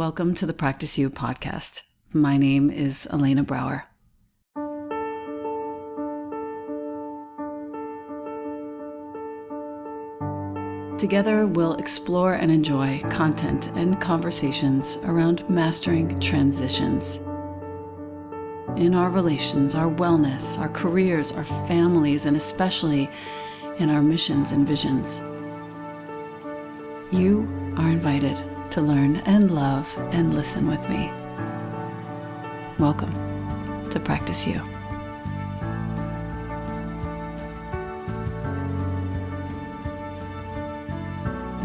Welcome to the Practice You podcast. My name is Elena Brower. Together, we'll explore and enjoy content and conversations around mastering transitions in our relations, our wellness, our careers, our families, and especially in our missions and visions. You are invited to learn and love and listen with me. Welcome to Practice You.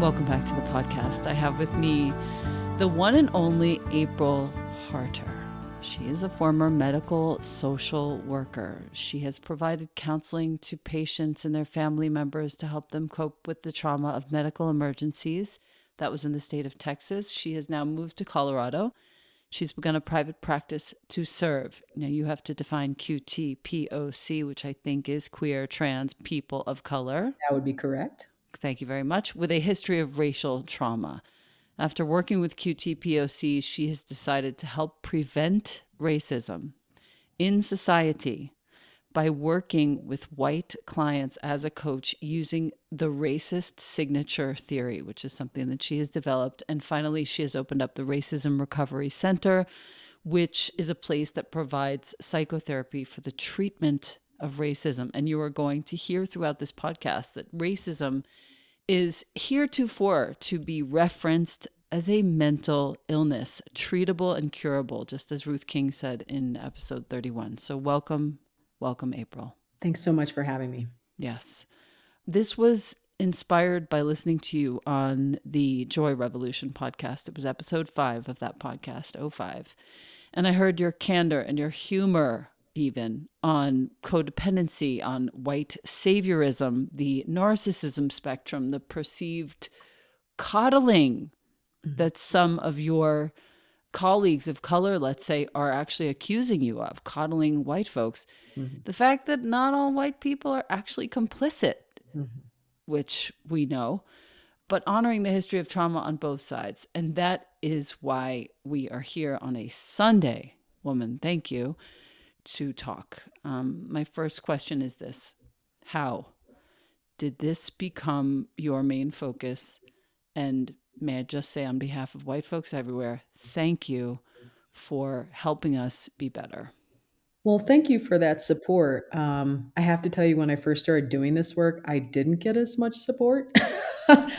Welcome back to the podcast. I have with me the one and only April Harter. She is a former medical social worker. She has provided counseling to patients and their family members to help them cope with the trauma of medical emergencies. That was in the state of Texas. She has now moved to Colorado. She's begun a private practice to serve. Now you have to define QT-POC, which I think is queer, trans, people of color. That would be correct. Thank you very much. With a history of racial trauma. After working with QT-POC, she has decided to help prevent racism in society by working with white clients as a coach using the racist signature theory, which is something that she has developed. And finally, she has opened up the Racism Recovery Center, which is a place that provides psychotherapy for the treatment of racism. And you are going to hear throughout this podcast that racism is heretofore to be referenced as a mental illness, treatable and curable, just as Ruth King said in episode 31. So welcome, April. Thanks so much for having me. Yes. This was inspired by listening to you on the Joy Revolution podcast. It was episode 5 of that podcast, 05. And I heard your candor and your humor even on codependency, on white saviorism, the narcissism spectrum, the perceived coddling that some of your colleagues of color, let's say, are actually accusing you of, coddling white folks. The fact that not all white people are actually complicit, which we know, but honoring the history of trauma on both sides. And that is why we are here on a Sunday, woman, thank you, to talk. My first question is this: how did this become your main focus? And may I just say, on behalf of white folks everywhere, thank you for helping us be better. Well, thank you for that support. I have to tell you, when I first started doing this work, I didn't get as much support.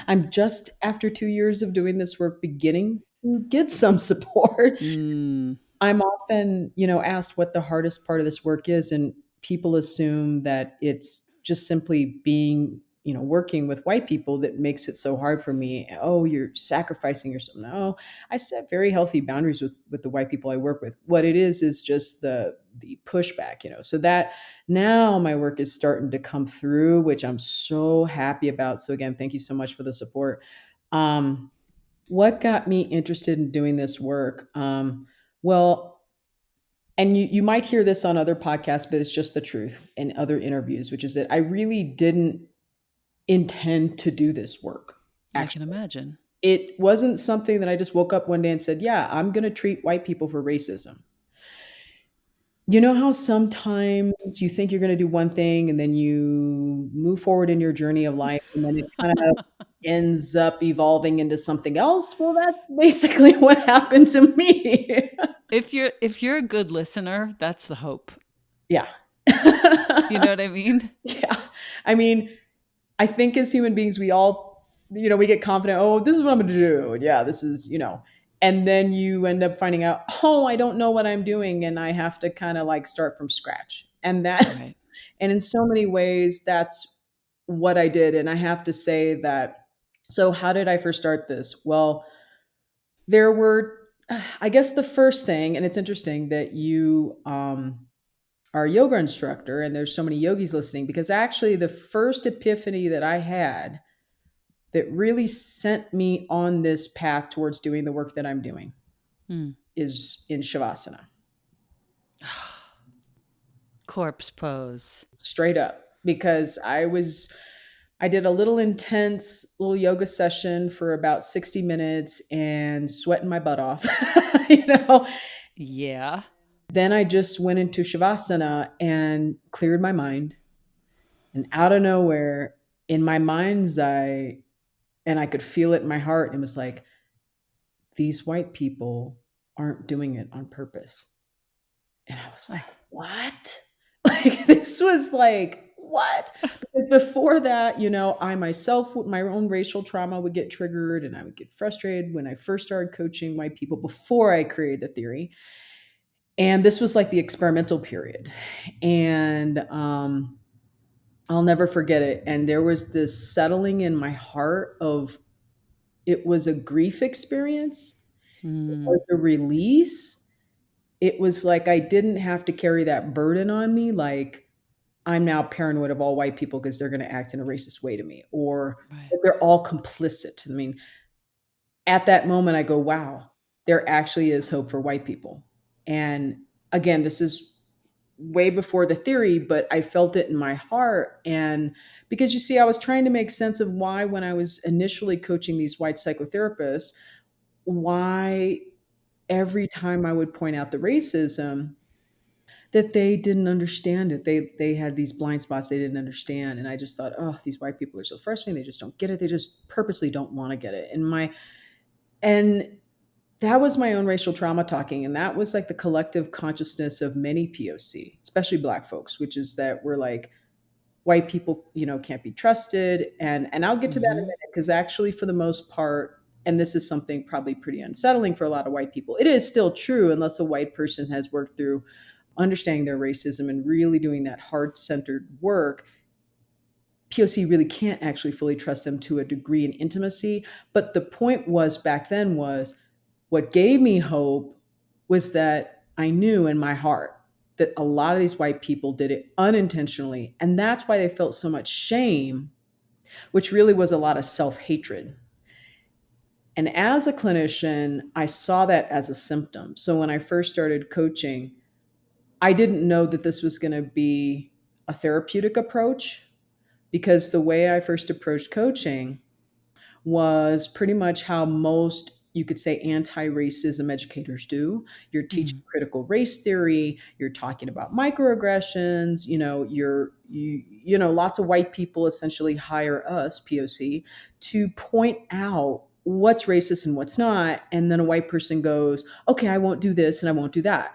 I'm just, after 2 years of doing this work, beginning to get some support. I'm often, asked what the hardest part of this work is, and people assume that it's just simply being, working with white people that makes it so hard for me. Oh, you're sacrificing yourself. No, I set very healthy boundaries with the white people I work with. What it is just the pushback, so that now my work is starting to come through, which I'm so happy about. So again, thank you so much for the support. What got me interested in doing this work? Well, and you might hear this on other podcasts, but it's just the truth, in other interviews, which is that I really didn't intend to do this work. Actually, I can imagine. It wasn't something that I just woke up one day and said, yeah, I'm going to treat white people for racism. You know how sometimes you think you're going to do one thing and then you move forward in your journey of life and then it kind of ends up evolving into something else? Well, that's basically what happened to me. If you're a good listener, that's the hope. Yeah. You know what I mean? Yeah. I mean, I think as human beings, we all, we get confident. Oh, this is what I'm going to do. Yeah, this is, and then you end up finding out, oh, I don't know what I'm doing. And I have to kind of like start from scratch. And that, right. And in so many ways, that's what I did. And I have to say that, so how did I first start this? Well, there were, I guess the first thing, and it's interesting that you are a yoga instructor and there's so many yogis listening, because actually the first epiphany that I had that really sent me on this path towards doing the work that I'm doing is in Shavasana. Corpse pose. Straight up. Because I was I did a little intense little yoga session for about 60 minutes and sweating my butt off, you know. Yeah. Then I just went into shavasana and cleared my mind. And out of nowhere, in my mind's eye, and I could feel it in my heart, and it was like, these white people aren't doing it on purpose. And I was like, what? Like, this was like, what? Because before that, I myself, with my own racial trauma, would get triggered and I would get frustrated when I first started coaching white people before I created the theory. And this was like the experimental period. And I'll never forget it. And there was this settling in my heart of, it was a grief experience, it Mm, was a release. It was like I didn't have to carry that burden on me. Like, I'm now paranoid of all white people because they're going to act in a racist way to me, or right. that they're all complicit. I mean, at that moment, I go, wow, there actually is hope for white people. And again, this is way before the theory, but I felt it in my heart. And because you see, I was trying to make sense of why, when I was initially coaching these white psychotherapists, why every time I would point out the racism, that they didn't understand it. They had these blind spots they didn't understand. And I just thought, oh, these white people are so frustrating. They just don't get it. They just purposely don't want to get it. And that was my own racial trauma talking. And that was like the collective consciousness of many POC, especially black folks, which is that we're like, white people, can't be trusted. And I'll get to that in a Hmm. minute, because actually, for the most part, and this is something probably pretty unsettling for a lot of white people, it is still true unless a white person has worked through understanding their racism and really doing that heart-centered work. POC really can't actually fully trust them to a degree in intimacy. But the point was, back then, was what gave me hope was that I knew in my heart that a lot of these white people did it unintentionally. And that's why they felt so much shame, which really was a lot of self hatred. And as a clinician, I saw that as a symptom. So when I first started coaching, I didn't know that this was going to be a therapeutic approach, because the way I first approached coaching was pretty much how most, you could say, anti-racism educators do. You're teaching Mm. critical race theory, you're talking about microaggressions, lots of white people essentially hire us, POC, to point out what's racist and what's not, and then a white person goes, okay, I won't do this and I won't do that.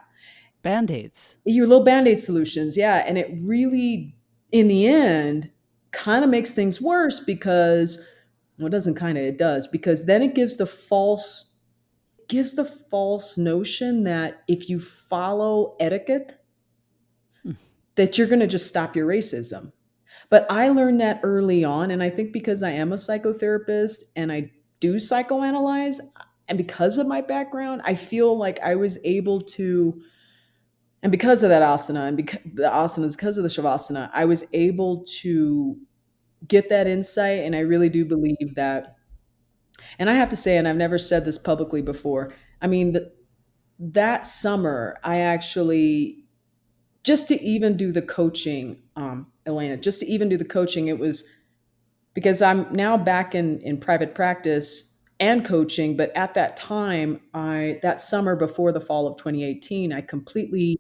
Band-aids. Your little band-aid solutions, yeah. And it really, in the end, kind of makes things worse, because, well, it doesn't kind of, it does, because then it gives the false notion that if you follow etiquette, Mm. that you're going to just stop your racism. But I learned that early on, and I think because I am a psychotherapist and I do psychoanalyze, and because of my background, I feel like I was able to, and because of that asana, and because the asanas, because of the shavasana, I was able to get that insight. And I really do believe that, and I have to say, and I've never said this publicly before, I mean, that summer, I actually, just to even do the coaching, Elena, just to even do the coaching, it was because I'm now back in private practice and coaching. But at that time, that summer before the fall of 2018, I completely,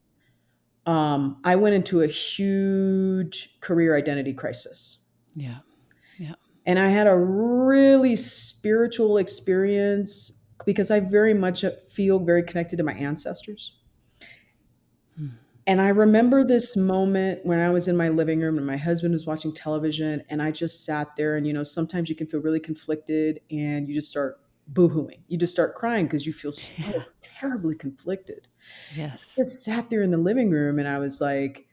I went into a huge career identity crisis. Yeah. Yeah. And I had a really spiritual experience, because I very much feel very connected to my ancestors. Mm. And I remember this moment when I was in my living room and my husband was watching television, and I just sat there. And sometimes you can feel really conflicted and you just start boohooing. You just start crying because you feel Yeah. so terribly conflicted. Yes. I just sat there in the living room and I was like,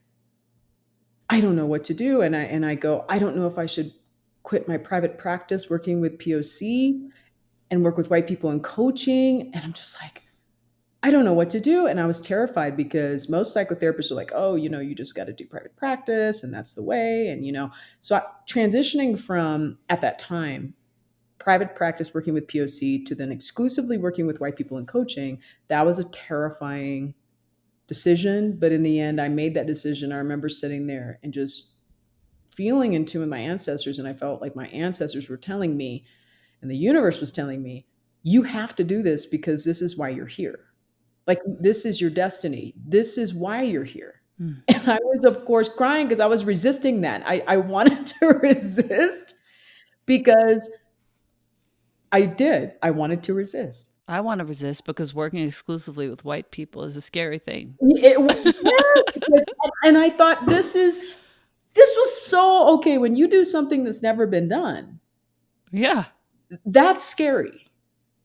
I don't know what to do. And I go, I don't know if I should quit my private practice working with POC and work with white people in coaching. And I'm just like, I don't know what to do. And I was terrified, because most psychotherapists are like, oh, you just got to do private practice and that's the way. Transitioning from, at that time, private practice working with POC to then exclusively working with white people in coaching, that was a terrifying decision. But in the end, I made that decision. I remember sitting there and just feeling in tune with my ancestors, and I felt like my ancestors were telling me, and the universe was telling me, you have to do this because this is why you're here. Like, this is your destiny. This is why you're here. Mm. And I was, of course, crying because I was resisting that. I wanted to resist because I did. I wanted to resist. I want to resist because working exclusively with white people is a scary thing. Yes, and I thought this was so okay when you do something that's never been done. Yeah. That's scary.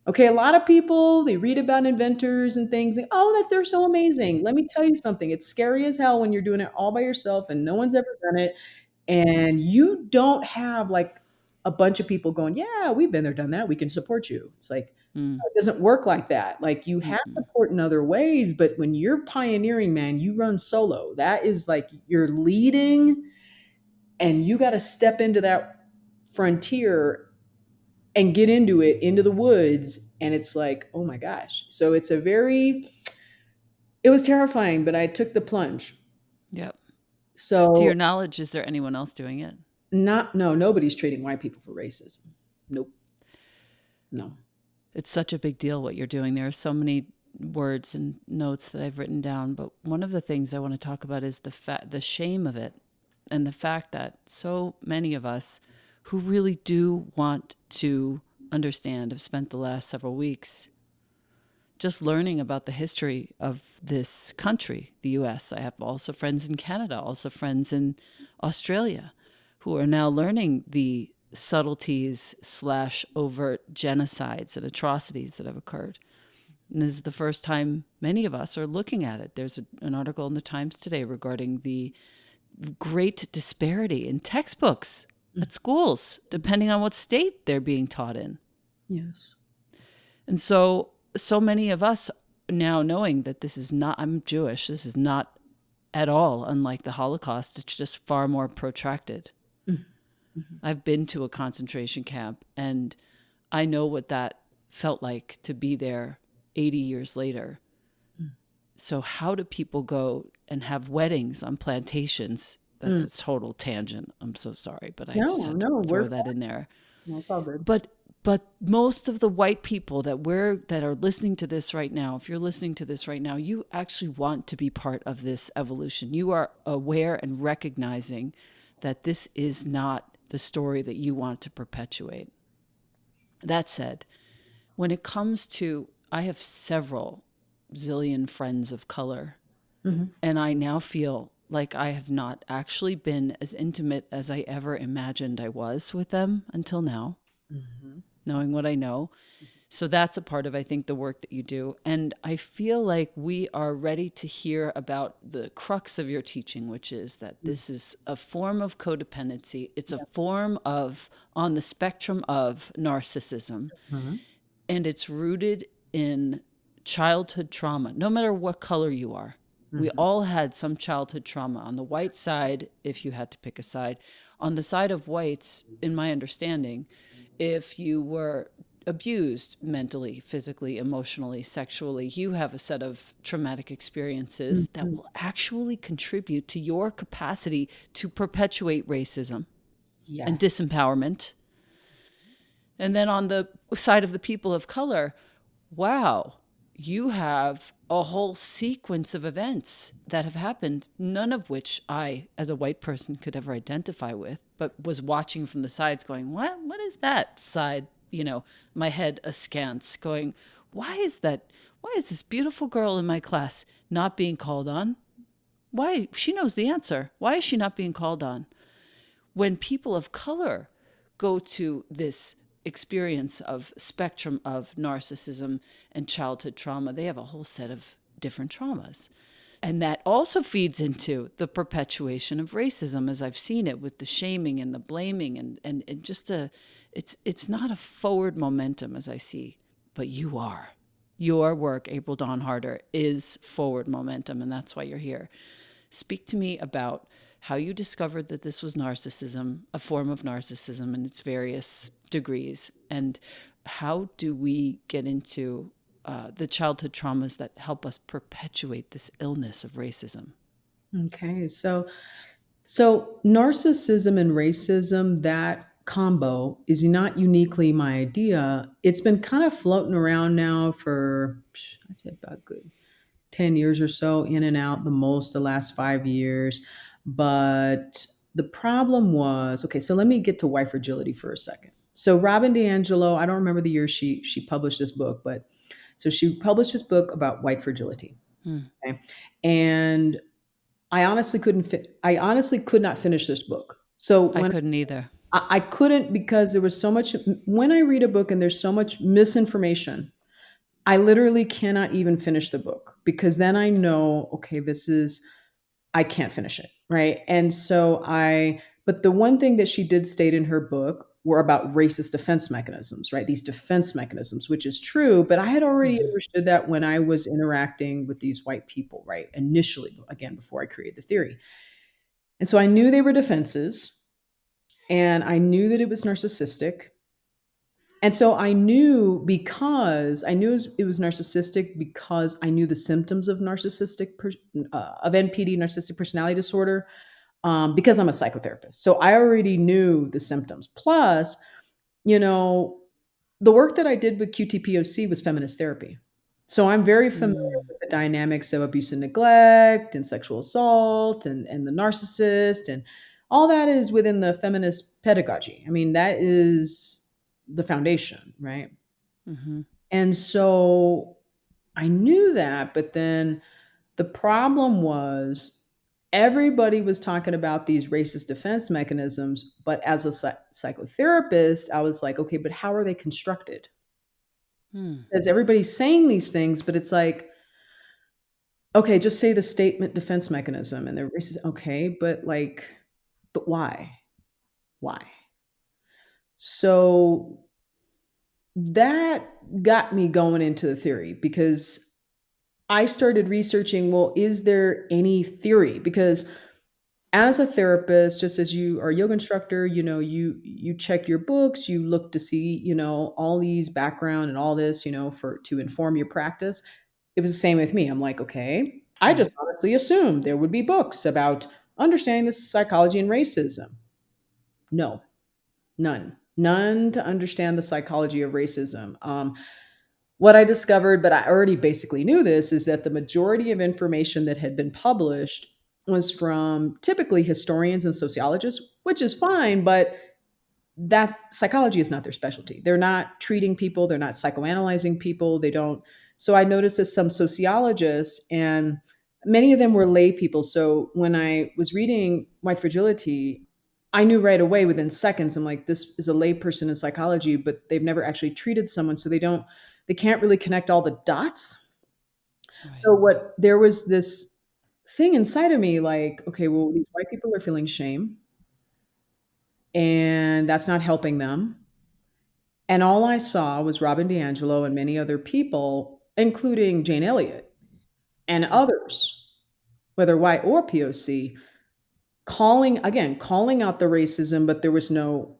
Okay, a lot of people, they read about inventors and things, and oh, that they're so amazing. Let me tell you something. It's scary as hell when you're doing it all by yourself and no one's ever done it. And you don't have like a bunch of people going, yeah, we've been there, done that. We can support you. It's like, Mm. it doesn't work like that. Like, you have Mm-mm. support in other ways, but when you're pioneering, man, you run solo. That is like you're leading, and you got to step into that frontier and get into it, into the woods. And it's like, oh my gosh. So it was terrifying, but I took the plunge. Yep. To your So, knowledge, is there anyone else doing it? no, nobody's treating white people for racism. Nope. No. It's such a big deal what you're doing. There are so many words and notes that I've written down, but one of the things I want to talk about is the shame of it, and the fact that so many of us who really do want to understand have spent the last several weeks just learning about the history of this country, the US. I have also friends in Canada, also friends in Australia, who are now learning the subtleties slash overt genocides and atrocities that have occurred. And this is the first time many of us are looking at it. There's an article in the Times today regarding the great disparity in textbooks at schools, depending on what state they're being taught in. Yes. And so many of us now knowing that this is not, I'm Jewish, this is not at all unlike the Holocaust. It's just far more protracted. Mm-hmm. I've been to a concentration camp, and I know what that felt like to be there 80 years later. So how do people go and have weddings on plantations? That's a total tangent. I'm so sorry, but I just had to No, throw that in there. no, it's all good. But most of the white people that are listening to this right now, if you're listening to this right now, you actually want to be part of this evolution. You are aware and recognizing that this is not the story that you want to perpetuate. That said, when it comes to, I have several zillion friends of color, and I now feel like I have not actually been as intimate as I ever imagined I was with them until now, knowing what I know. So that's a part of, I think, the work that you do. And I feel like we are ready to hear about the crux of your teaching, which is that this is a form of codependency. It's a form of, on the spectrum of narcissism, and it's rooted in childhood trauma, no matter what color you are. We all had some childhood trauma. On the white side, if you had to pick a side, on the side of whites, in my understanding, if you were abused mentally, physically, emotionally, sexually, you have a set of traumatic experiences that will actually contribute to your capacity to perpetuate racism and Yes. disempowerment. And then on the side of the people of color, wow, you have a whole sequence of events that have happened, none of which I, as a white person, could ever identify with, but was watching from the sides going, what is that side? My head askance going, why is this beautiful girl in my class not being called on? Why? She knows the answer. Why is she not being called on? When people of color go to this experience of spectrum of narcissism and childhood trauma, they have a whole set of different traumas. And that also feeds into the perpetuation of racism, as I've seen it with the shaming and the blaming and just it's not a forward momentum as I see, but you are. Your work, April Dawn Harter, is forward momentum, and that's why you're here. Speak to me about how you discovered that this was narcissism, a form of narcissism in its various degrees, and how do we get into the childhood traumas that help us perpetuate this illness of racism? Okay. So So, narcissism and racism, that combo is not uniquely my idea. It's been kind of floating around now for, I'd say, about good 10 years or so, in and out, the most the last 5 years. But the problem was, okay, so let me get to white fragility for a second. So, Robin DiAngelo, I don't remember the year she published this book, but so she published this book about white fragility. Hmm. Okay. And I honestly could not finish this book. So I when couldn't either. I couldn't, because there was so much. When I read a book and there's so much misinformation, I literally cannot even finish the book, because then I know, okay, I can't finish it, right? And so but the one thing that she did state in her book were about racist defense mechanisms, right? These defense mechanisms, which is true, but I had already Hmm. understood that when I was interacting with these white people, right? Initially, again, before I created the theory. And so I knew they were defenses, and I knew that it was narcissistic. And so I knew it was narcissistic, because I knew the symptoms of of NPD, narcissistic personality disorder, because I'm a psychotherapist. So I already knew the symptoms. Plus, you know, the work that I did with QTPOC was feminist therapy. So I'm very familiar Mm. with the dynamics of abuse and neglect and sexual assault and the narcissist, and all that is within the feminist pedagogy. I mean, that is the foundation, right? Hmm. And so I knew that, but then the problem was, everybody was talking about these racist defense mechanisms, but as a psychotherapist, I was like, okay, but how are they constructed? Hmm. Because everybody's saying these things, but it's like, okay, just say the statement defense mechanism and the racist. Okay, but like, but why? Why? So that got me going into the theory, because I started researching, well, is there any theory? Because as a therapist, just as you are a yoga instructor, you check your books, you look to see, all these background and all this, for to inform your practice. It was the same with me. I'm like, okay, I just Right. honestly assumed there would be books about understanding the psychology and racism. No, none to understand the psychology of racism. What I discovered, but I already basically knew this, is that the majority of information that had been published was from typically historians and sociologists, which is fine, but that psychology is not their specialty. They're not treating people, they're not psychoanalyzing people, they don't. So I noticed that some sociologists, and many of them were lay people. So when I was reading White Fragility, I knew right away, within seconds, I'm like, this is a lay person in psychology, but they've never actually treated someone, so they can't really connect all the dots. Right. So what there was this thing inside of me, like, okay, well, these white people are feeling shame, and that's not helping them. And all I saw was Robin DiAngelo and many other people, including Jane Elliott and others, whether white or POC, calling out the racism, but there was no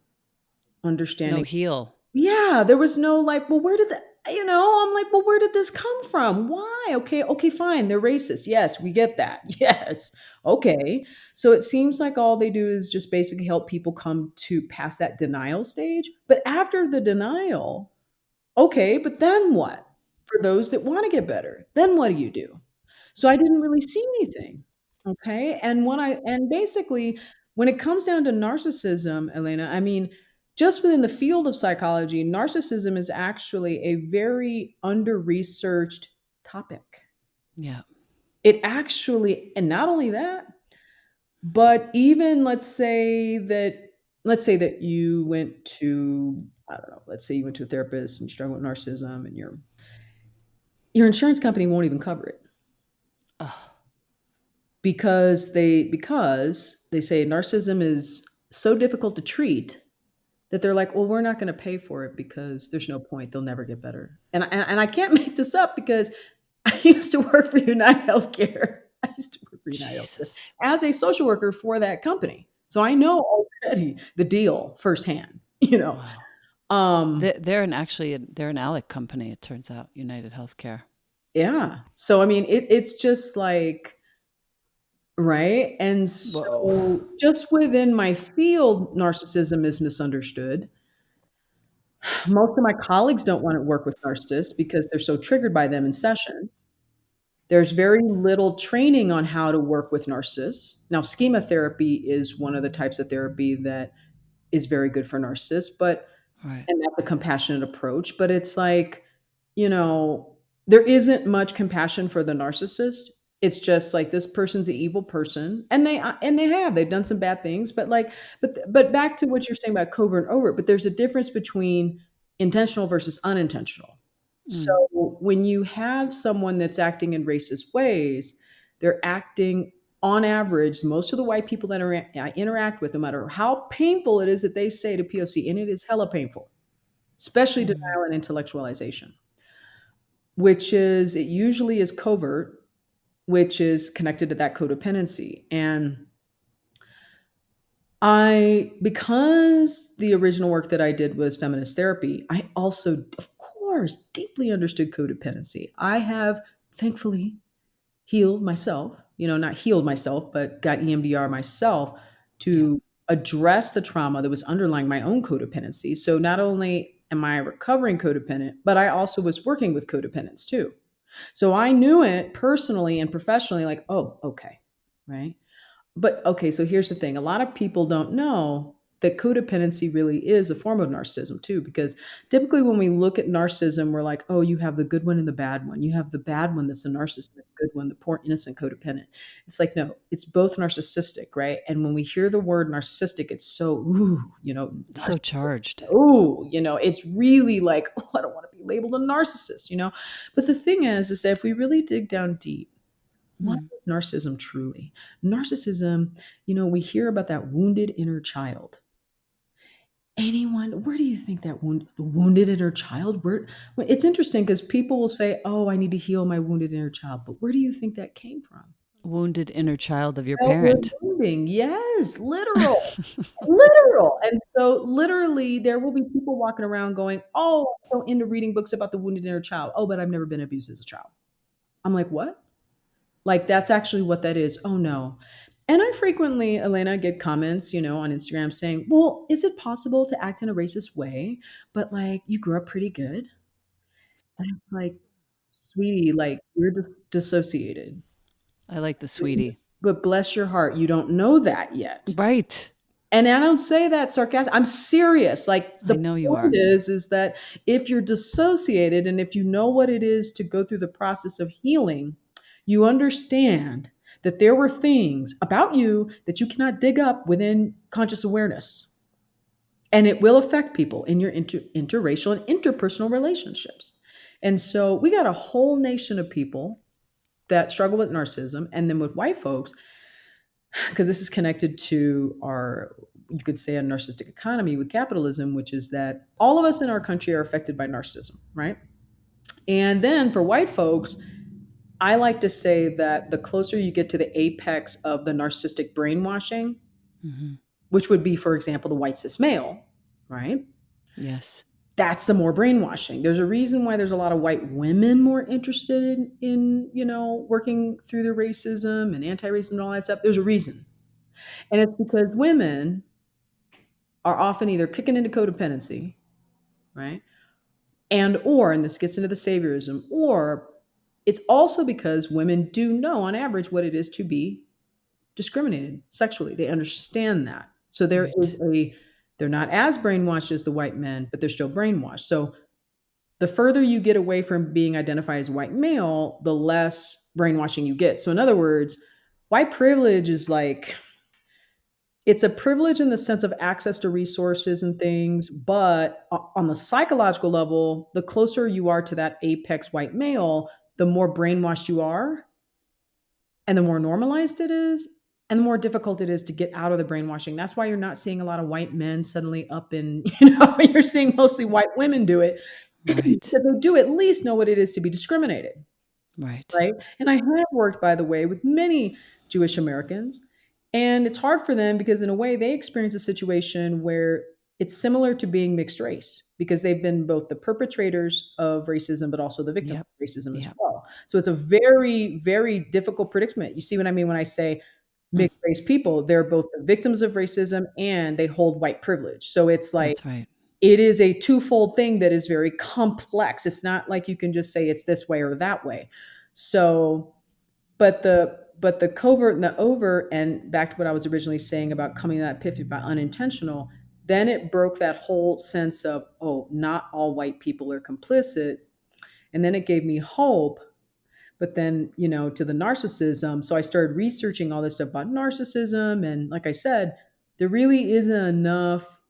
No understanding. heel. Yeah, there was no like, well, where did the, I'm like, well, where did this come from? Why? Okay, fine. They're racist. Yes, we get that. Yes. Okay. So it seems like all they do is just basically help people come to past that denial stage. But after the denial, okay, but then what? For those that want to get better, then what do you do? So I didn't really see anything. Okay. And basically, when it comes down to narcissism, Elena, I mean, just within the field of psychology, narcissism is actually a very under researched topic. Yeah. It actually, and not only that, but even let's say that you went to, I don't know, let's say you went to a therapist and you struggle with narcissism, and your insurance company won't even cover it, Oh, because they say narcissism is so difficult to treat that they're like, well, we're not going to pay for it because there's no point. They'll never get better. And I can't make this up, because I used to work for United Healthcare. I used to work for United Healthcare Jesus. as a social worker for that company. So I know already the deal firsthand, Wow. Um, They're an ALEC company, it turns out, United Healthcare. yeah. So I mean, it's just like, right? And Whoa. so just within my field, narcissism is misunderstood. Most of my colleagues don't want to work with narcissists because they're so triggered by them in session. There's very little training on how to work with narcissists. Now, schema therapy is one of the types of therapy that is very good for narcissists, but Right. and that's a compassionate approach, but it's like, you know, there isn't much compassion for the narcissist. It's just like this person's an evil person, and they've done some bad things, but like, but back to what you're saying about covert and overt, but there's a difference between intentional versus unintentional. So Mm. when you have someone that's acting in racist ways, they're acting on average, most of the white people that I interact with, no matter how painful it is that they say to POC, and it is hella painful, especially Mm. denial and intellectualization, which is, it usually is covert, which is connected to that codependency. And because the original work that I did was feminist therapy, I also, of course, deeply understood codependency. I have thankfully healed myself, not healed myself, but got EMDR myself Yeah. to address the trauma that was underlying my own codependency. So not only am I recovering codependent, but I also was working with codependents too. So I knew it personally and professionally, like, oh, okay, right? But okay, so here's the thing. A lot of people don't know that codependency really is a form of narcissism too, because typically when we look at narcissism, we're like, oh, you have the good one and the bad one. You have the bad one that's a narcissist, the good one, the poor innocent codependent. It's like, no, it's both narcissistic, right? And when we hear the word narcissistic, it's so, ooh, So charged. ooh, it's really like, oh, I don't want to be labeled a narcissist, But the thing is that if we really dig down deep, what Mm. is narcissism truly? Narcissism, we hear about that wounded inner child. Where do you think the wounded inner child, well, it's interesting because people will say, oh, I need to heal my wounded inner child. But where do you think that came from? Wounded inner child of your Childhood parent. wounding. Yes, literal. Literal. And so literally there will be people walking around going, oh, I'm so into reading books about the wounded inner child. Oh, but I've never been abused as a child. I'm like, what? Like, that's actually what that is. Oh, no. And I frequently, Elena, get comments, on Instagram saying, well, is it possible to act in a racist way, but like you grew up pretty good? And it's like, sweetie, like you're dissociated. I like the sweetie. But bless your heart, you don't know that yet. Right. And I don't say that sarcastic. I'm serious. Like I the know you point are. is that if you're dissociated and if you know what it is to go through the process of healing, you understand that there were things about you that you cannot dig up within conscious awareness. And it will affect people in your interracial and interpersonal relationships. And so we got a whole nation of people that struggle with narcissism. And then with white folks, because this is connected to our, you could say, a narcissistic economy with capitalism, which is that all of us in our country are affected by narcissism, right? And then for white folks, I like to say that the closer you get to the apex of the narcissistic brainwashing, Hmm. which would be, for example, the white cis male, right? Yes. That's the more brainwashing. There's a reason why there's a lot of white women more interested in working through their racism and anti-racism and all that stuff. There's a reason. And it's because women are often either kicking into codependency, right? And this gets into the saviorism, or it's also because women do know on average what it is to be discriminated sexually. They understand that. So Right. they're not as brainwashed as the white men, but they're still brainwashed. So the further you get away from being identified as white male, the less brainwashing you get. So in other words, white privilege is like, it's a privilege in the sense of access to resources and things, but on the psychological level, the closer you are to that apex white male, the more brainwashed you are, and the more normalized it is, and the more difficult it is to get out of the brainwashing. That's why you're not seeing a lot of white men suddenly up in, you're seeing mostly white women do it, Right. because they do at least know what it is to be discriminated. Right. Right? And I have worked, by the way, with many Jewish Americans, and it's hard for them because, in a way, they experience a situation where it's similar to being mixed race because they've been both the perpetrators of racism, but also the victim Yep. of racism as Yep. well. So it's a very, very difficult predicament. You see what I mean when I say Mm, mixed race people, they're both the victims of racism and they hold white privilege. So it's like that's right. it is a twofold thing that is very complex. It's not like you can just say it's this way or that way. So, but the covert and the overt, and back to what I was originally saying about coming to that epiphany about unintentional, then it broke that whole sense of, oh, not all white people are complicit. And then it gave me hope. But then, to the narcissism. So I started researching all this stuff about narcissism. And like I said, there really isn't enough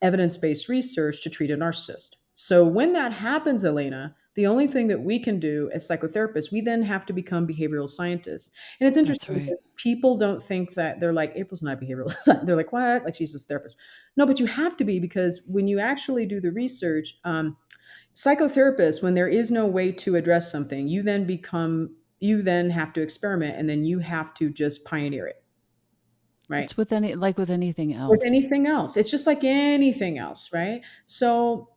evidence based research to treat a narcissist. So when that happens, Elena, the only thing that we can do as psychotherapists, we then have to become behavioral scientists. And it's That's interesting right. because people don't think that they're like, April's not a behavioral scientist. They're like, what? Like she's just a therapist. No, but you have to be because when you actually do the research, psychotherapists, when there is no way to address something, you then have to experiment and then you have to just pioneer it, right? It's with any like with anything With else. anything else. It's just like anything else, right? So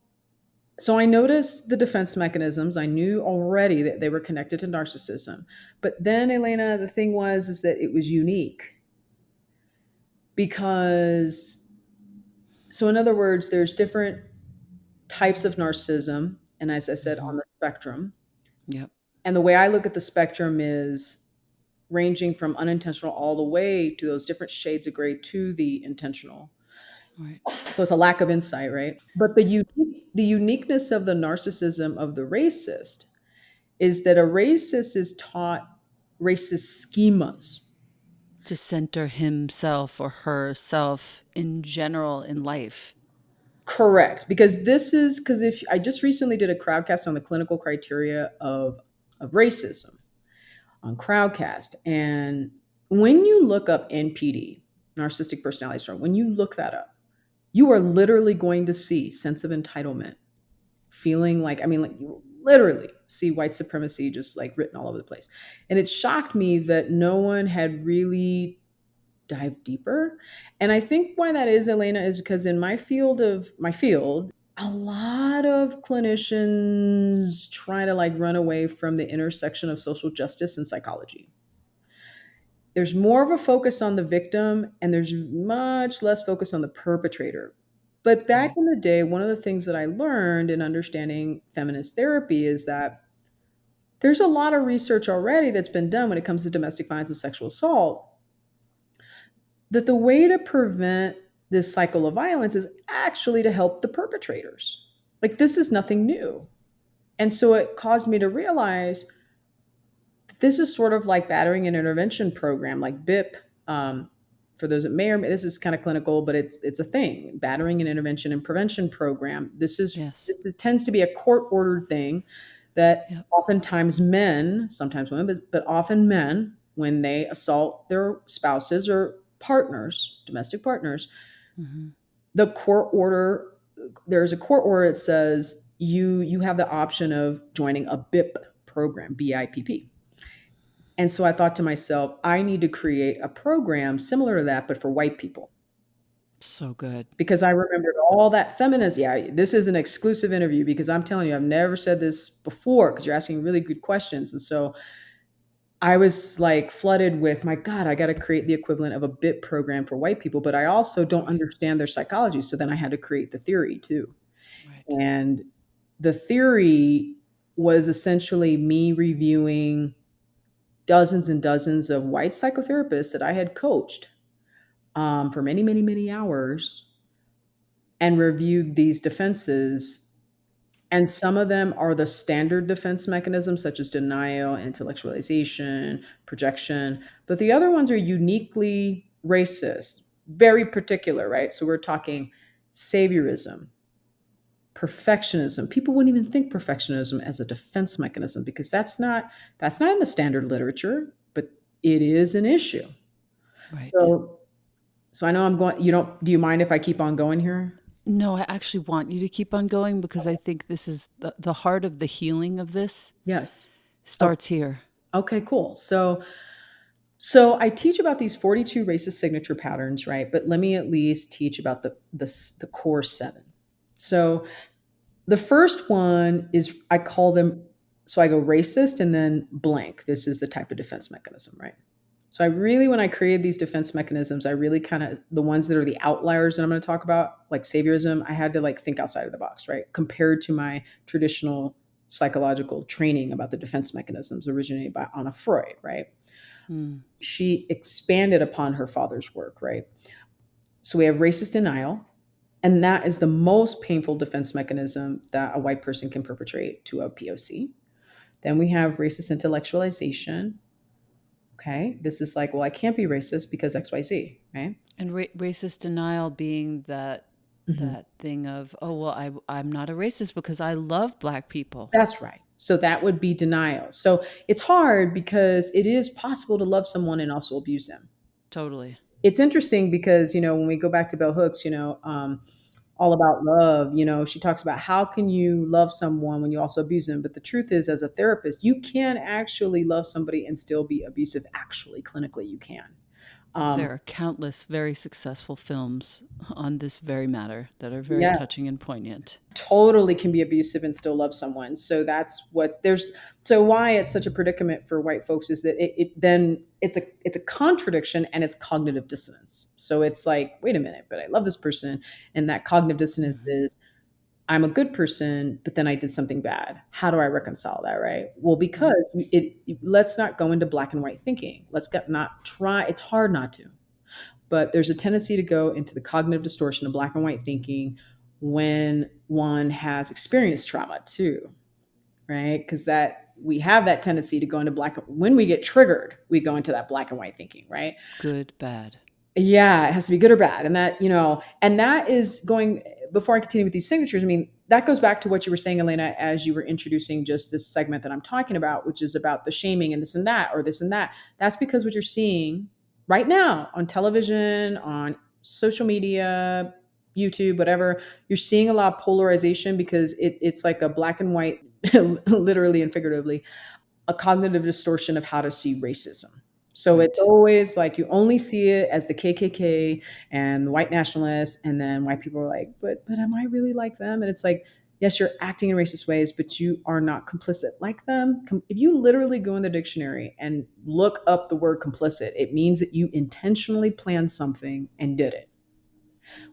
I noticed the defense mechanisms. I knew already that they were connected to narcissism. But then, Elena, the thing was is that it was unique because, so in other words, there's different types of narcissism, and as I said, Hmm. on the spectrum. Yep. And the way I look at the spectrum is ranging from unintentional all the way to those different shades of gray to the intentional. Right. So it's a lack of insight, right? But the uniqueness of the narcissism of the racist is that a racist is taught racist schemas. To center himself or herself in general in life. Correct. Because if I just recently did a crowdcast on the clinical criteria of racism on crowdcast. And when you look up NPD, narcissistic personality disorder, when you look that up, you are literally going to see sense of entitlement, feeling like, I mean, like you literally see white supremacy just like written all over the place. And it shocked me that no one had really dived deeper. And I think why that is, Elena, is because in my field, a lot of clinicians try to like run away from the intersection of social justice and psychology. There's more of a focus on the victim and there's much less focus on the perpetrator. But back Right. in the day, one of the things that I learned in understanding feminist therapy is that there's a lot of research already that's been done when it comes to domestic violence and sexual assault, that the way to prevent this cycle of violence is actually to help the perpetrators. Like, this is nothing new. And so it caused me to realize this is sort of like battering and intervention program, like BIP. For those that may or may, this is kind of clinical, but it's a thing. Battering and intervention and prevention program. Yes. This tends to be a court ordered thing that Yep. oftentimes men, sometimes women, but often men, when they assault their spouses or partners, domestic partners, Hmm. the court order, there's a court order that says you have the option of joining a BIP program, BIP. And so I thought to myself, I need to create a program similar to that, but for white people. So good. Because I remembered all that feminist. Yeah, this is an exclusive interview because I'm telling you, I've never said this before because you're asking really good questions. And so I was like flooded with, my God, I got to create the equivalent of a BIP program for white people, but I also That's don't right. understand their psychology. So then I had to create the theory too. Right. And the theory was essentially me reviewing dozens and dozens of white psychotherapists that I had coached for many, many, many hours and reviewed these defenses. And some of them are the standard defense mechanisms, such as denial, intellectualization, projection. But the other ones are uniquely racist, very particular, right? So we're talking saviorism, perfectionism. People wouldn't even think perfectionism as a defense mechanism because that's not in the standard literature, but it is an issue. Right. So so I know I'm going, do you mind if I keep on going here? No, I actually want you to keep on going because I think this is the heart of the healing of this Yes. Oh, starts here. okay, cool. So I teach about these 42 racist signature patterns, right? But let me at least teach about the core seven. So the first one is, I call them, so I go racist and then blank. This is the type of defense mechanism, right? So I really, when I created these defense mechanisms, I really kind of, the ones that are the outliers that I'm going to talk about, like saviorism, I had to like think outside of the box, right? Compared to my traditional psychological training about the defense mechanisms originated by Anna Freud, right? Mm. She expanded upon her father's work, right? So we have racist denial, and that is the most painful defense mechanism that a white person can perpetrate to a POC. Then we have racist intellectualization. Okay, this is like, well, I can't be racist because XYZ, right? And racist denial being Mhm. that thing of, oh well, I'm not a racist because I love black people. That's right. So that would be denial. So it's hard because it is possible to love someone and also abuse them. Totally. It's interesting because, when we go back to Bell Hooks, all about love, she talks about how can you love someone when you also abuse them. But the truth is, as a therapist, you can actually love somebody and still be abusive. Actually, clinically, you can. There Um, are countless very successful films on this very matter that are very yeah, touching and poignant. totally can be abusive and still love someone. So that's what there's. So why it's such a predicament for white folks is that then it's a contradiction and it's cognitive dissonance. So it's like, wait a minute, but I love this person, and that cognitive dissonance Hmm. is, I'm a good person, but then I did something bad. How do I reconcile that, right? Well, because Right. let's not go into black and white thinking. Let's get not try. It's hard not to, but there's a tendency to go into the cognitive distortion of black and white thinking when one has experienced trauma too, right? Because that we have that tendency to go into black when we get triggered, we go into that black and white thinking, right? Good, bad. Yeah, it has to be good or bad. And that, and that is going, before I continue with these signatures, I mean, that goes back to what you were saying, Elena, as you were introducing just this segment that I'm talking about, which is about the shaming and this and that, or this and that. That's because what you're seeing right now on television, on social media, YouTube, whatever, you're seeing a lot of polarization because it's like a black and white, literally and figuratively, a cognitive distortion of how to see racism. So it's Right. always like you only see it as the KKK and the white nationalists, and then white people are like, but am I really like them? And it's like, yes, you're acting in racist ways, but you are not complicit like them. If you literally go in the dictionary and look up the word complicit, it means that you intentionally planned something and did it.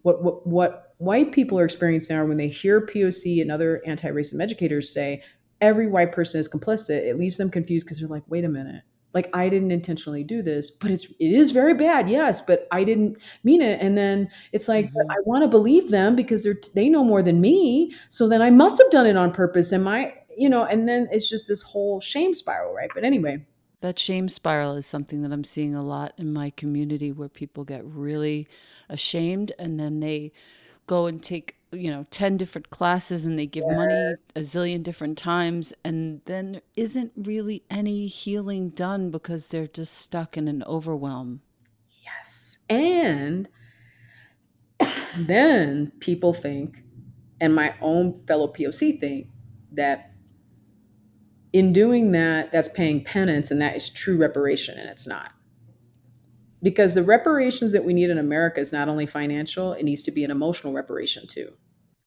What white people are experiencing now when they hear POC and other anti-racism educators say every white person is complicit, it leaves them confused because they're like, wait a minute. Like I didn't intentionally do this, but it is very bad, yes, but I didn't mean it. And then it's like, but Hmm. I want to believe them because they know more than me. So then I must have done it on purpose. And and then it's just this whole shame spiral, right? But anyway, That shame spiral is something that I'm seeing a lot in my community where people get really ashamed and then they go and take, 10 different classes and they give money a zillion different times. And then there isn't really any healing done because they're just stuck in an overwhelm. yes. And then people think, and my own fellow POC think, that in doing that, that's paying penance and that is true reparation, and it's not. Because the reparations that we need in America is not only financial, it needs to be an emotional reparation too.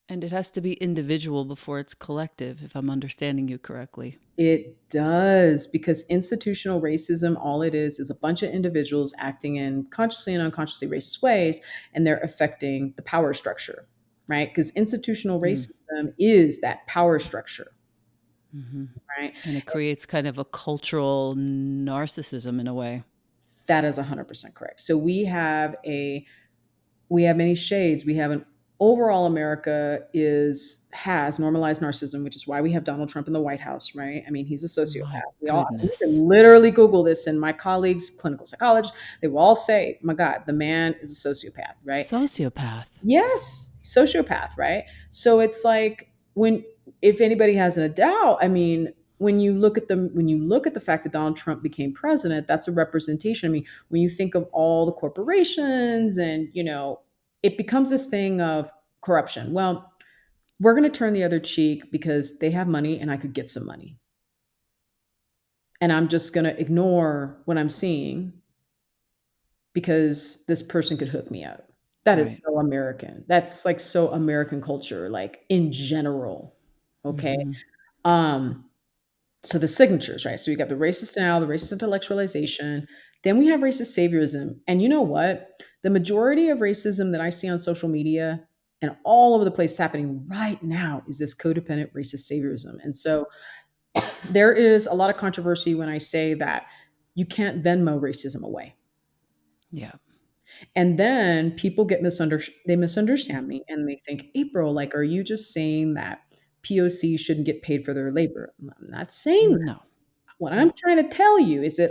And it has to be individual before it's collective, if I'm understanding you correctly. It does, because institutional racism, all it is a bunch of individuals acting in consciously and unconsciously racist ways, and they're affecting the power structure, right? Because institutional Mm. racism is that power structure, Hmm. right? And it creates kind of a cultural narcissism in a way. That is 100% correct. So we have many shades. We have an overall America is has normalized narcissism, which is why we have Donald Trump in the White House, right? I mean, he's a My sociopath. You goodness. can literally Google this, and my colleagues, clinical psychologists, they will all say, "My God, the man is a sociopath," right? Sociopath. Yes, sociopath, right? So it's like when if anybody has a doubt, I mean, when you look at the fact that Donald Trump became president, that's a representation. I mean, when you think of all the corporations and, it becomes this thing of corruption. Well, we're going to turn the other cheek because they have money and I could get some money. And I'm just going to ignore what I'm seeing because this person could hook me up. That is Right. so American. That's like so American culture, like in general. Okay. Hmm. Um, so the signatures, right? So you got the racist denial, the racist intellectualization, Then we have racist saviorism. And you know what? The majority of racism that I see on social media and all over the place happening right now is this codependent racist saviorism. And so there is a lot of controversy when I say that you can't Venmo racism away. Yeah. And then people get they misunderstand me and they think, April, like, are you just saying that POC shouldn't get paid for their labor? I'm not saying that. No. What No. I'm trying to tell you is that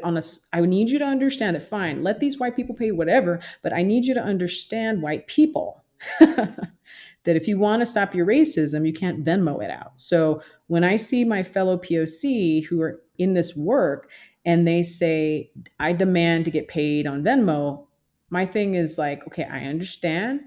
I need you to understand that fine, let these white people pay whatever, but I need you to understand white people that if you want to stop your racism, you can't Venmo it out. So when I see my fellow POC who are in this work and they say, I demand to get paid on Venmo, my thing is like, okay, I understand.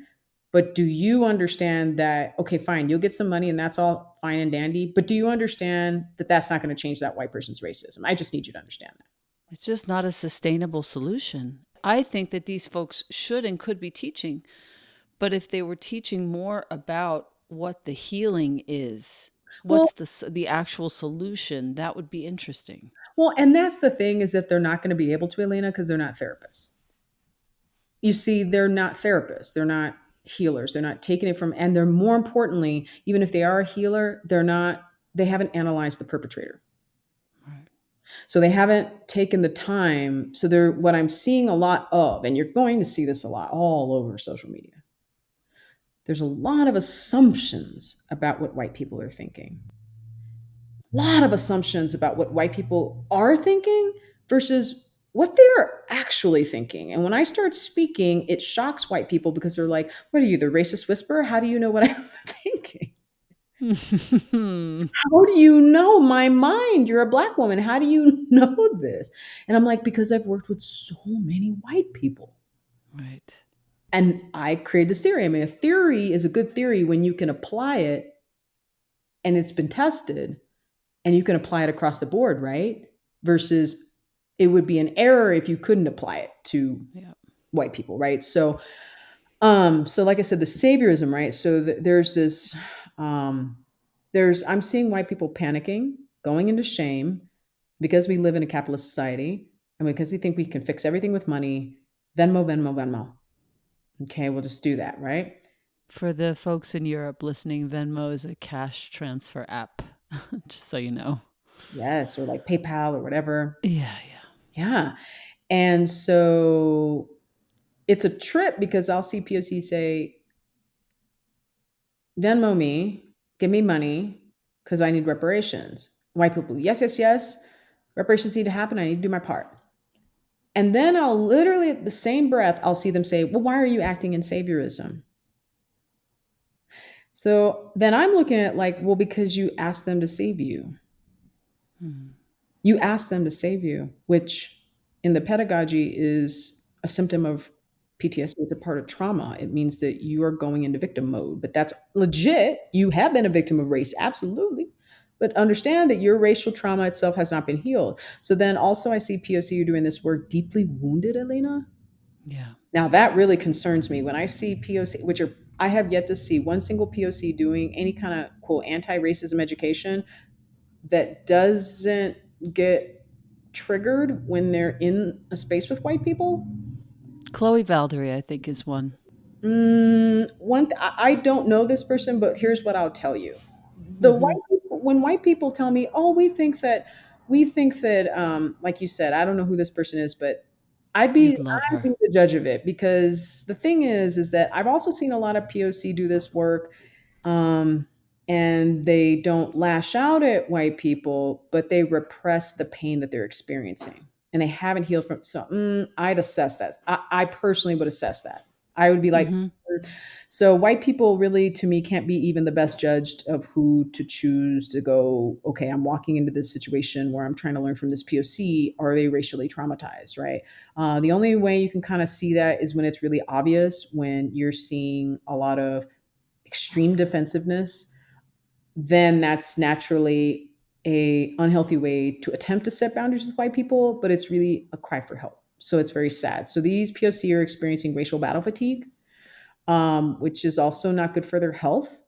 But do you understand that, okay, fine, you'll get some money and that's all fine and dandy. But do you understand that that's not going to change that white person's racism? I just need you to understand that. It's just not a sustainable solution. I think that these folks should and could be teaching, but if they were teaching more about what the healing is, Well, what's the actual solution, that would be interesting. and that's the thing is that they're not going to be able to, Elena, because they're not therapists. You see, they're not therapists. They're not healers. They're not taking it from, and they're more importantly, even if they are a healer, they haven't analyzed the perpetrator. Right. So they haven't taken the time. So they're what I'm seeing a lot of, and you're going to see this a lot all over social media. There's a lot of assumptions about what white people are thinking. A lot of assumptions about what white people are thinking versus what they're actually thinking. And when I start speaking, it shocks white people because they're like, what are you, the racist whisperer? How do you know what I'm thinking? How do you know my mind? You're a black woman. How do you know this? And I'm like, because I've worked with so many white people. Right. And I created this theory. I mean, a theory is a good theory when you can apply it and it's been tested and you can apply it across the board, right? Versus it would be an error if you couldn't apply it to Yeah. white people, right? So, so like I said, the saviorism, right? So there's this, I'm seeing white people panicking, going into shame because we live in a capitalist society and because we think we can fix everything with money. Venmo, Venmo, Venmo. Okay, we'll just do that, right? For the folks in Europe listening, Venmo is a cash transfer app, just so you know. Yes, or like PayPal or whatever. Yeah, yeah. Yeah. And so it's a trip because I'll see POC say, Venmo me, give me money because I need reparations. White people, yes, yes, yes. Reparations need to happen. I need to do my part. And then I'll literally, at the same breath, I'll see them say, well, why are you acting in saviorism? So then I'm looking at like, well, because you asked them to save you. Hmm. You asked them to save you, which in the pedagogy is a symptom of PTSD. It's a part of trauma. It means that you are going into victim mode, but that's legit. You have been a victim of race, absolutely. But understand that your racial trauma itself has not been healed. So then also, I see POC, you're doing this work deeply wounded, Elena. Yeah. Now that really concerns me when I see POC, which are I have yet to see one single POC doing any kind of quote anti-racism education that doesn't get triggered when they're in a space with white people. Chloe Valdery, I think, is one. I don't know this person, but here's what I'll tell you: the Mm-hmm. white people, when white people tell me, "Oh, we think that," like you said, I don't know who this person is, but You'd love I'd her. be the judge of it because the thing is that I've also seen a lot of POC do this work, um, and they don't lash out at white people, but they repress the pain that they're experiencing, and they haven't healed from. So I'd assess that. I personally would assess that. I would be like, Mm-hmm. so white people really, to me, can't be even the best judged of who to choose to go, okay, I'm walking into this situation where I'm trying to learn from this POC. Are they racially traumatized, right? The only way you can kind of see that is when it's really obvious, when you're seeing a lot of extreme defensiveness, then that's naturally a unhealthy way to attempt to set boundaries with white people, but it's really a cry for help. So it's very sad. So these POC are experiencing racial battle fatigue, which is also not good for their health.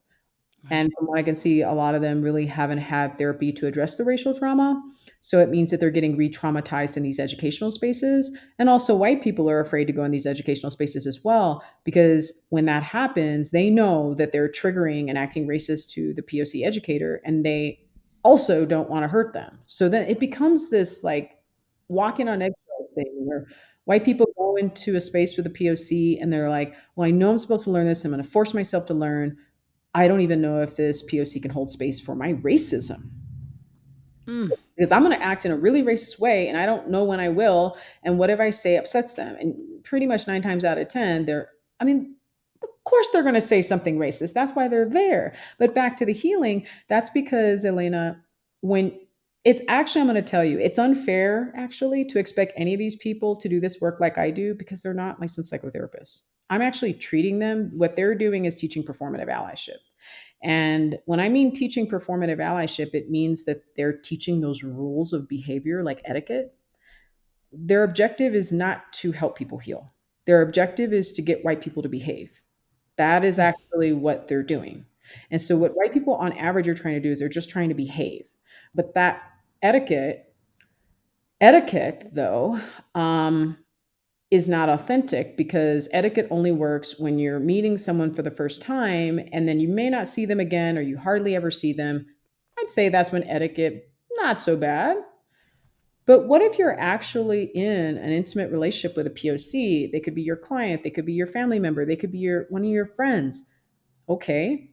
Right. And from what I can see, a lot of them really haven't had therapy to address the racial trauma. So it means that they're getting re traumatized in these educational spaces. And also, white people are afraid to go in these educational spaces as well, because when that happens, they know that they're triggering and acting racist to the POC educator, and they also don't want to hurt them. So then it becomes this like walking on eggshells thing where white people go into a space with a POC and they're like, well, I know I'm supposed to learn this. I'm going to force myself to learn. I don't even know if this POC can hold space for my racism Mm. because I'm going to act in a really racist way and I don't know when I will. And whatever I say upsets them. And pretty much 9 times out of 10, I mean, of course they're going to say something racist. That's why they're there. But back to the healing, that's because, Elena, when it's actually, I'm going to tell you, it's unfair actually to expect any of these people to do this work like I do because they're not licensed psychotherapists. I'm actually treating them. What they're doing is teaching performative allyship. And when I mean teaching performative allyship, it means that they're teaching those rules of behavior like etiquette. Their objective is not to help people heal. Their objective is to get white people to behave. That is actually what they're doing. And so, what white people on average are trying to do is they're just trying to behave. But that etiquette, etiquette though, is not authentic because etiquette only works when you're meeting someone for the first time and then you may not see them again or you hardly ever see them. I'd say that's when etiquette, not so bad. But what if you're actually in an intimate relationship with a POC? They could be your client, they could be your family member, they could be one of your friends. Okay,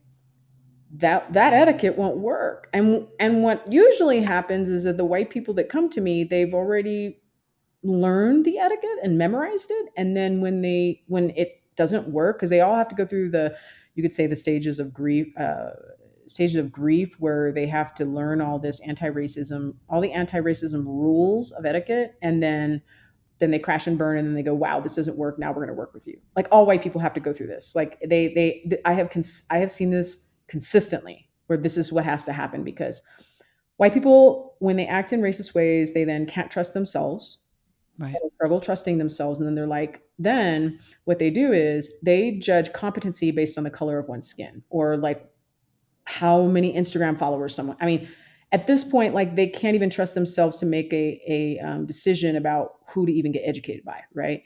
that etiquette won't work. And what usually happens is that the white people that come to me, they've already learned the etiquette and memorized it, and then when it doesn't work, because they all have to go through the, you could say, the stages of grief where they have to learn all the anti-racism rules of etiquette, and then they crash and burn and then they go, wow, this doesn't work, now we're going to work with you. Like all white people have to go through this. Like I have seen this consistently where this is what has to happen because white people, when they act in racist ways, they then can't trust themselves, Right. have trouble trusting themselves. And then they're like, then what they do is they judge competency based on the color of one's skin or like how many Instagram followers someone. I mean, at this point, like they can't even trust themselves to make a decision about who to even get educated by, right?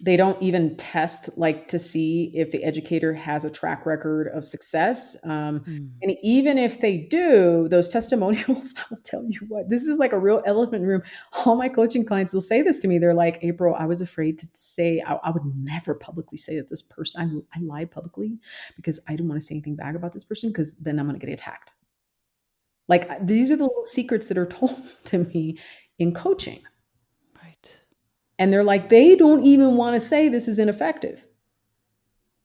They don't even test like to see if the educator has a track record of success. Mm. And even if they do, those testimonials, I will tell you what, this is like a real elephant in the room. All my coaching clients will say this to me. They're like, April, I was afraid to say, I would never publicly say that this person, I lied publicly because I didn't want to say anything bad about this person because then I'm going to get attacked. Like these are the little secrets that are told to me in coaching. Right. And they're like, they don't even want to say this is ineffective.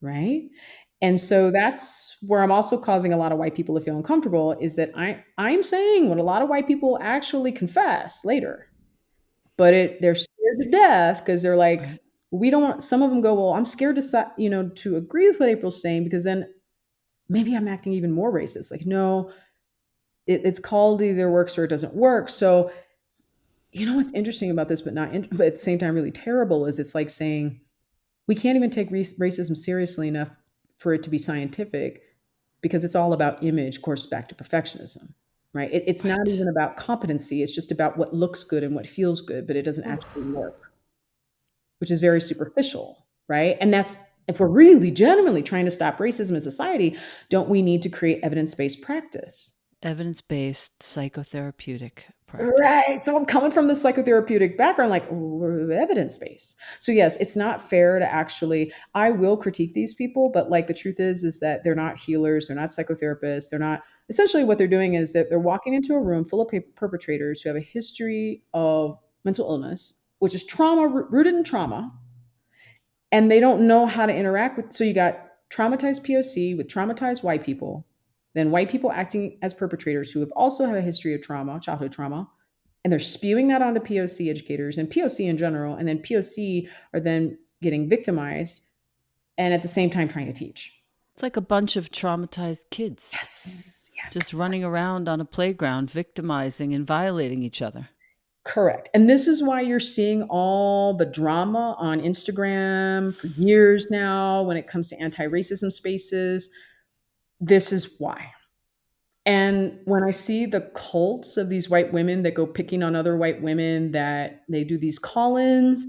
Right. And so that's where I'm also causing a lot of white people to feel uncomfortable is that I'm saying what a lot of white people actually confess later, but they're scared to death because they're like, Right. we don't want, some of them go, well, I'm scared to, to agree with what April's saying because then maybe I'm acting even more racist. Like, no, it's called either works or it doesn't work. So, what's interesting about this, but at the same time, really terrible is it's like saying, we can't even take racism seriously enough for it to be scientific because it's all about image, of course, back to perfectionism, right? It's not Right. even about competency. It's just about what looks good and what feels good, but it doesn't actually Oof. work, which is very superficial, right? And that's, if we're really genuinely trying to stop racism in society, don't we need to create evidence based practice? Evidence-based psychotherapeutic practice. Right. So I'm coming from the psychotherapeutic background, like we're evidence based. So yes, it's not fair to actually. I will critique these people, but like the truth is that they're not healers, they're not psychotherapists, they're not. Essentially, what they're doing is that they're walking into a room full of perpetrators who have a history of mental illness, which is trauma rooted in trauma, and they don't know how to interact with. So you got traumatized POC with traumatized white people, then white people acting as perpetrators who have also had a history of trauma, childhood trauma, and they're spewing that onto POC educators and POC in general, and then POC are then getting victimized and at the same time trying to teach. It's like a bunch of traumatized kids Yes, yes, just running around on a playground, victimizing and violating each other. correct. And this is why you're seeing all the drama on Instagram for years now when it comes to anti racism spaces. This is why. And when I see the cults of these white women that go picking on other white women, that they do these call-ins,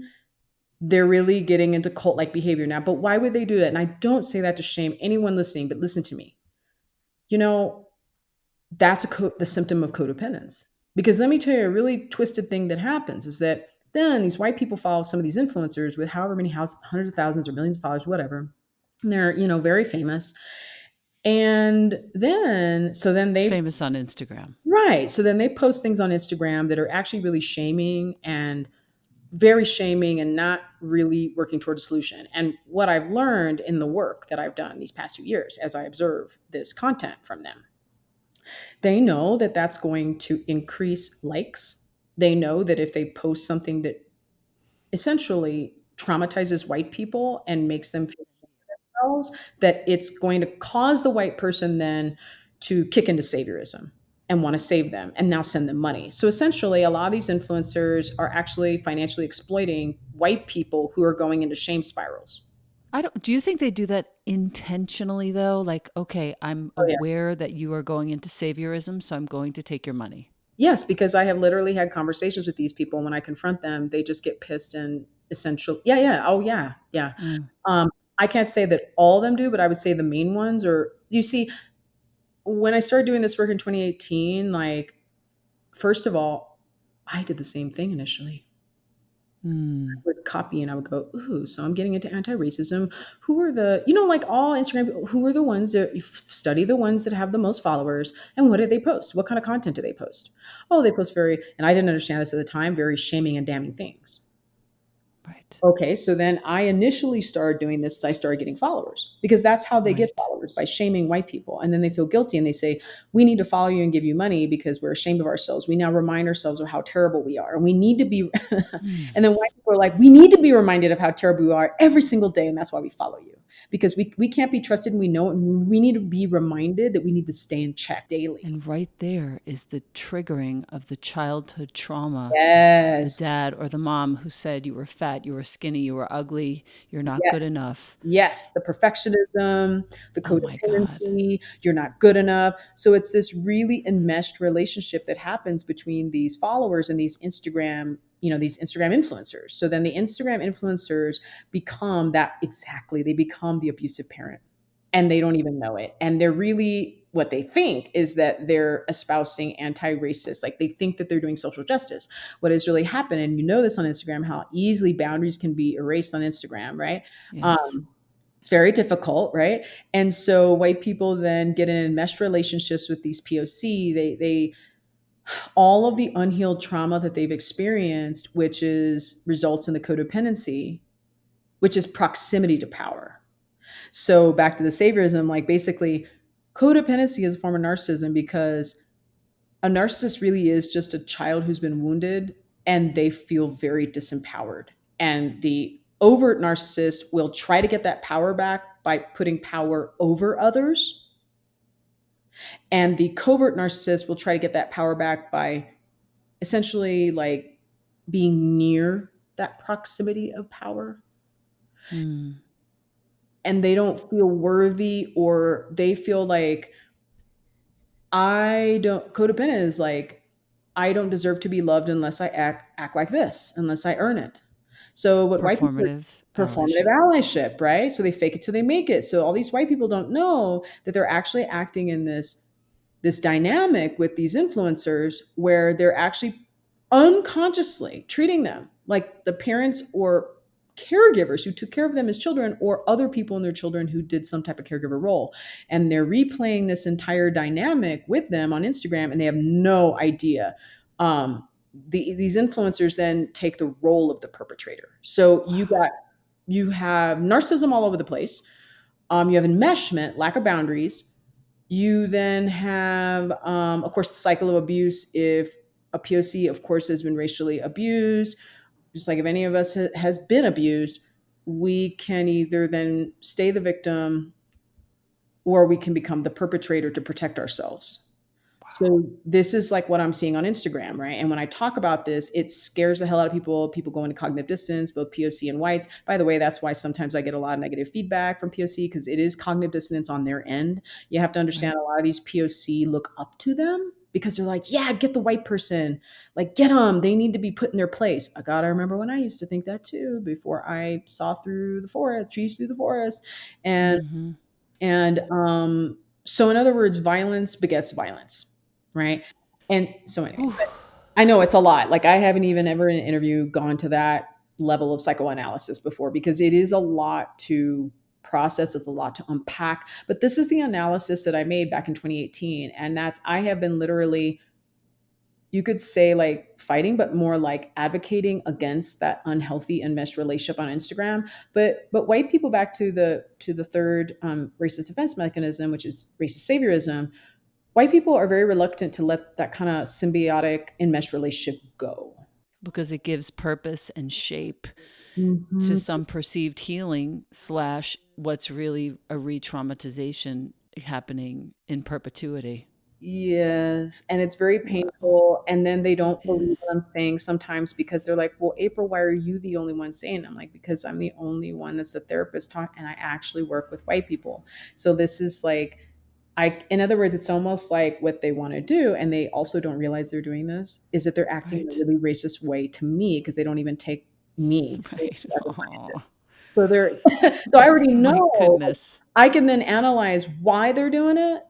they're really getting into cult-like behavior now. But why would they do that? And I don't say that to shame anyone listening, but listen to me. You know, that's the symptom of codependence. Because let me tell you, a really twisted thing that happens is that then these white people follow some of these influencers with however many hundreds of thousands or millions of followers, whatever. And they're, very famous. And then, so then they, Famous on Instagram. right. So then they post things on Instagram that are actually really shaming and very shaming and not really working towards a solution. And what I've learned in the work that I've done these past 2 years as I observe this content from them, they know that that's going to increase likes. They know that if they post something that essentially traumatizes white people and makes them feel themselves, that it's going to cause the white person then to kick into saviorism and want to save them and now send them money. So essentially, a lot of these influencers are actually financially exploiting white people who are going into shame spirals. I don't do you think they do that intentionally though? Like, okay, I'm Oh, yes. aware that you are going into saviorism, so I'm going to take your money. Yes, because I have literally had conversations with these people. When I confront them, they just get pissed and essential. Yeah, yeah. Oh, yeah, yeah. Mm. Um, I can't say that all of them do, but I would say the main ones. Or you see, when I started doing this work in 2018, like first of all, I did the same thing initially. I Mm. would copy and I would go, ooh, so I'm getting into anti-racism. Who are the, like all Instagram people, who are the ones that you study the ones that have the most followers and what do they post? What kind of content do they post? Oh, they post very, and I didn't understand this at the time, very shaming and damning things. Right. Okay, so then I initially started doing this. I started getting followers because that's how they get Right. followers, by shaming white people. And then they feel guilty and they say, we need to follow you and give you money because we're ashamed of ourselves. We now remind ourselves of how terrible we are. And we need to be, Mm. and then white people are like, we need to be reminded of how terrible we are every single day. And that's why we follow you because we can't be trusted and we know it. And we need to be reminded that we need to stay in check daily. And right there is the triggering of the childhood trauma of the Yes. dad or the mom who said you were fat, you were skinny, you were ugly, you're not good Yes. enough. Yes, the perfectionism, the Oh my God. codependency, you're not good enough. So it's this really enmeshed relationship that happens between these followers and these Instagram influencers. So then the Instagram influencers become that exactly. They become the abusive parent and they don't even know it. And they're really what they think is that they're espousing anti-racist. Like they think that they're doing social justice. What has really happened, and you know this on Instagram, how easily boundaries can be erased on Instagram, right? Yes. Um, it's very difficult, right? And so white people then get in enmeshed relationships with these POC. They all of the unhealed trauma that they've experienced, which is results in the codependency, which is proximity to power. So back to the saviorism, like basically, codependency is a form of narcissism because a narcissist really is just a child who's been wounded and they feel very disempowered. And the overt narcissist will try to get that power back by putting power over others. And the covert narcissist will try to get that power back by essentially like being near that proximity of power. Mm. And they don't feel worthy or they feel like I don't codependent is like I don't deserve to be loved unless I act like this, unless I earn it. So what white people Performative performative allyship. allyship, right? So they fake it till they make it. So all these white people don't know that they're actually acting in this dynamic with these influencers where they're actually unconsciously treating them like the parents or caregivers who took care of them as children or other people in their children who did some type of caregiver role. And they're replaying this entire dynamic with them on Instagram and they have no idea. These influencers then take the role of the perpetrator. So Wow. you have narcissism all over the place. You have enmeshment, lack of boundaries. You then have, of course, the cycle of abuse. If a POC, of course, has been racially abused, just like if any of us has been abused, we can either then stay the victim or we can become the perpetrator to protect ourselves. So this is like what I'm seeing on Instagram, right? And when I talk about this, it scares the hell out of people. People go into cognitive dissonance, both POC and whites. By the way, that's why sometimes I get a lot of negative feedback from POC because it is cognitive dissonance on their end. You have to understand Right. a lot of these POC look up to them because they're like, yeah, get the white person, like get them. They need to be put in their place. I gotta remember when I used to think that too before I saw through the forest, trees through the forest, and Mm-hmm. so in other words, violence begets violence, right? And so anyway, Whew. but I know it's a lot. Like I haven't even ever in an interview gone to that level of psychoanalysis before because it is a lot to process, it's a lot to unpack. But this is the analysis that I made back in 2018. And that's I have been literally, you could say like fighting, but more like advocating against that unhealthy enmeshed relationship on Instagram. But white people, back to the third racist defense mechanism, which is racist saviorism. White people are very reluctant to let that kind of symbiotic enmeshed relationship go. Because it gives purpose and shape to Mhm. some perceived healing slash what's really a re-traumatization happening in perpetuity. Yes, and it's very Wow. painful, and then they It don't believe is. what I'm saying sometimes because they're like, "Well, April, why are you the only one saying?" I'm like, "Because I'm the only one that's a therapist talk, and I actually work with white people." So this is like, in other words, it's almost like what they want to do, and they also don't realize they're doing this, is that they're acting in a Right. really racist way to me because they don't even take me Right. seriously as a Oh, scientist. So they're, so I already my know, goodness. I can then analyze why they're doing it.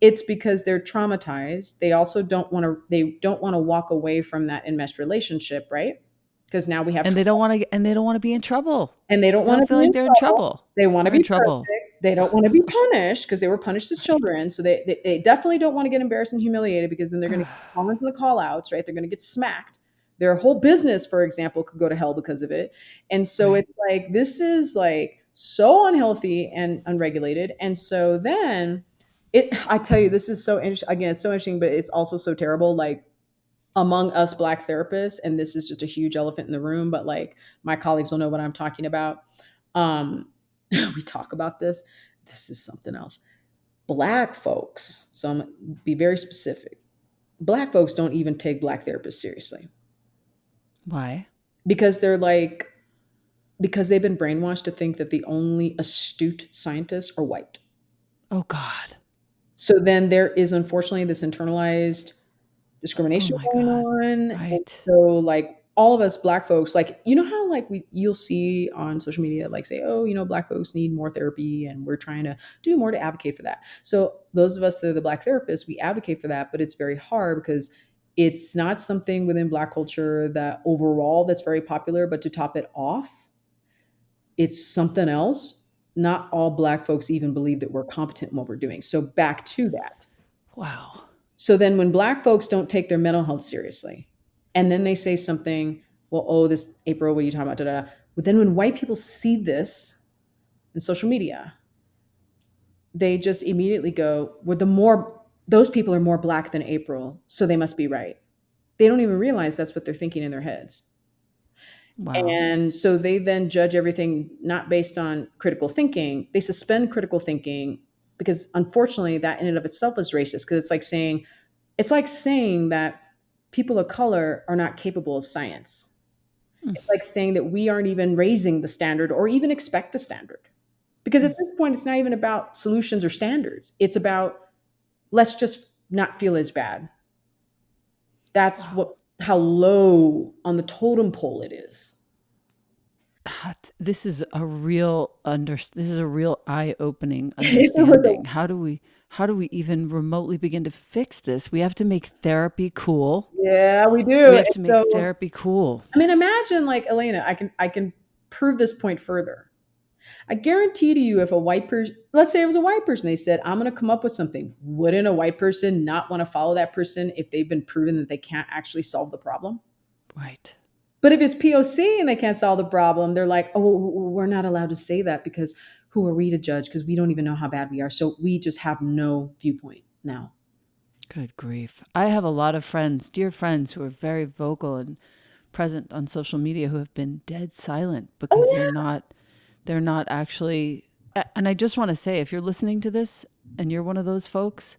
It's because they're traumatized. They also don't want to walk away from that enmeshed relationship, right? Because now we have And trauma, they don't want to be in trouble. and they don't They want don't to feel be like in they're in trouble. trouble. They want to They're be in trouble. perfect. They don't want to be punished because they were punished as Right. children. So they definitely don't want to get embarrassed and humiliated because then they're going to fall into the call outs, right? They're going to get smacked. Their whole business, for example, could go to hell because of it. And so Right. it's like, this is like so unhealthy and unregulated. And so then I tell you, this is so interesting. Again, it's so interesting, but it's also so terrible. Like, among us black therapists, and this is just a huge elephant in the room, but like my colleagues will know what I'm talking about. um we talk about this. This is something else. Black folks, so I'm gonna be very specific. Black folks don't even take black therapists seriously Why? because they're like, because they've been brainwashed to think that the only astute scientists are white. Oh God. So then there is unfortunately this internalized Oh discrimination my going God. on. And Right. so like all of us black folks, like, you know how like you'll see on social media, like say, oh, black folks need more therapy and we're trying to do more to advocate for that. So those of us that are the black therapists, we advocate for that, but it's very hard because it's not something within black culture that overall that's very popular, but to top it off, it's something else. Not all black folks even believe that we're competent in what we're doing. So back to that. Wow. So then when black folks don't take their mental health seriously, and then they say something, well, oh, this April, what are you talking about? Da, da, da. But then when white people see this in social media, they just immediately go, well, those people are more black than April, so they must be right. They don't even realize that's what they're thinking in their heads. Wow. And so they then judge everything not based on critical thinking. They suspend critical thinking because unfortunately that in and of itself is racist because it's like saying that people of color are not capable of science. Mm, It's like saying that we aren't even raising the standard or even expect a standard. Because at mm. this point, it's not even about solutions or standards. It's about let's just not feel as bad. That's Wow. how low on the totem pole it is. This is a this is a real eye-opening If it was understanding. How do we even remotely begin to fix this? We have to make therapy cool. yeah, we We do. have And to make so, therapy cool. I mean, imagine like Elena. I can prove this point further. I guarantee to you, if a white person, let's say it was a white person, they said, I'm going to come up with something. Wouldn't a white person not want to follow that person if they've been proven that they can't actually solve the problem? Right. But if it's POC and they can't solve the problem, they're like, oh, we're not allowed to say that because who are we to judge? Because we don't even know how bad we are. So we just have no viewpoint now. Good grief. I have a lot of friends, dear friends, who are very vocal and present on social media who have been dead silent Oh, because yeah. they're not actually and I just want to say if you're listening to this and you're one of those folks,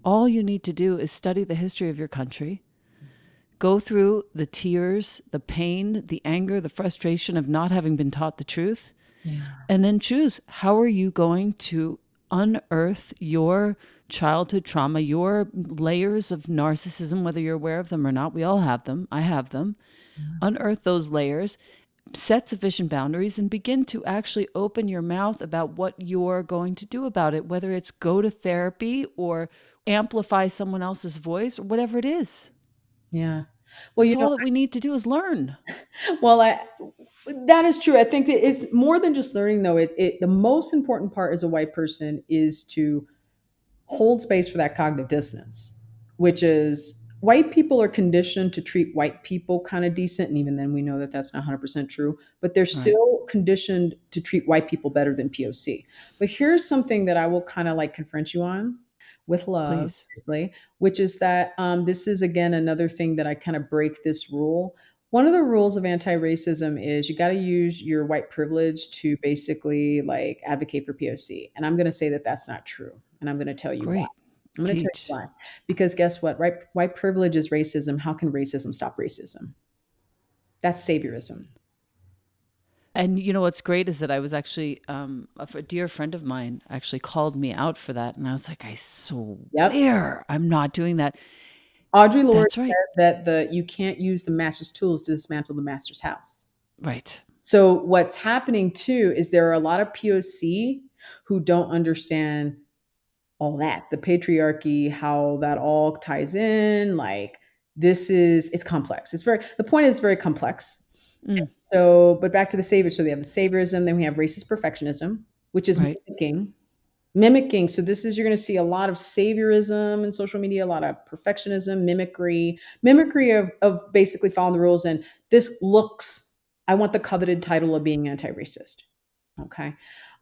All you need to do is study the history of your country, go through the tears, the pain, the anger, the frustration of not having been taught the truth, Yeah. and then choose how are you going to unearth your childhood trauma, your layers of narcissism, whether you're aware of them or not. We all have them. I have them. Unearth those layers, set sufficient boundaries, and begin to actually open your mouth about what you're going to do about it, whether it's go to therapy or amplify someone else's voice or whatever it is. Yeah. Well, That's all that we need to do is learn. well, that is true. I think that it's more than just learning, though. The most important part as a white person is to hold space for that cognitive dissonance, which is white people are conditioned to treat white people kind of decent. And even then, we know that that's not 100% true, but they're Right. still conditioned to treat white people better than POC. But here's something that I will kind of like confront you on with love, Please. briefly, which is that this is, again, another thing that I kind of break this rule. One of the rules of anti-racism is you got to use your white privilege to basically like advocate for POC. And I'm going to say that that's not true. And I'm going to tell you why. Great. I'm going to tell you Teach. why. Because guess what? Right, white privilege is racism. How can racism stop racism? That's saviorism. And you know what's great is that I was actually, a dear friend of mine actually called me out for that. And I was like, I Yep. swear I'm not doing that. Audre Lorde That's right. said that you can't use the master's tools to dismantle the master's house. Right. So what's happening too is there are a lot of POC who don't understand all that, the patriarchy, how that all ties in. Like it's complex. The point is very complex. Mm, So, but back to the savior. So they have the saviorism, then we have racist perfectionism, which is right. mimicking. So this is, you're going to see a lot of saviorism in social media, a lot of perfectionism, mimicry of basically following the rules. And this looks, I want the coveted title of being anti-racist. Okay.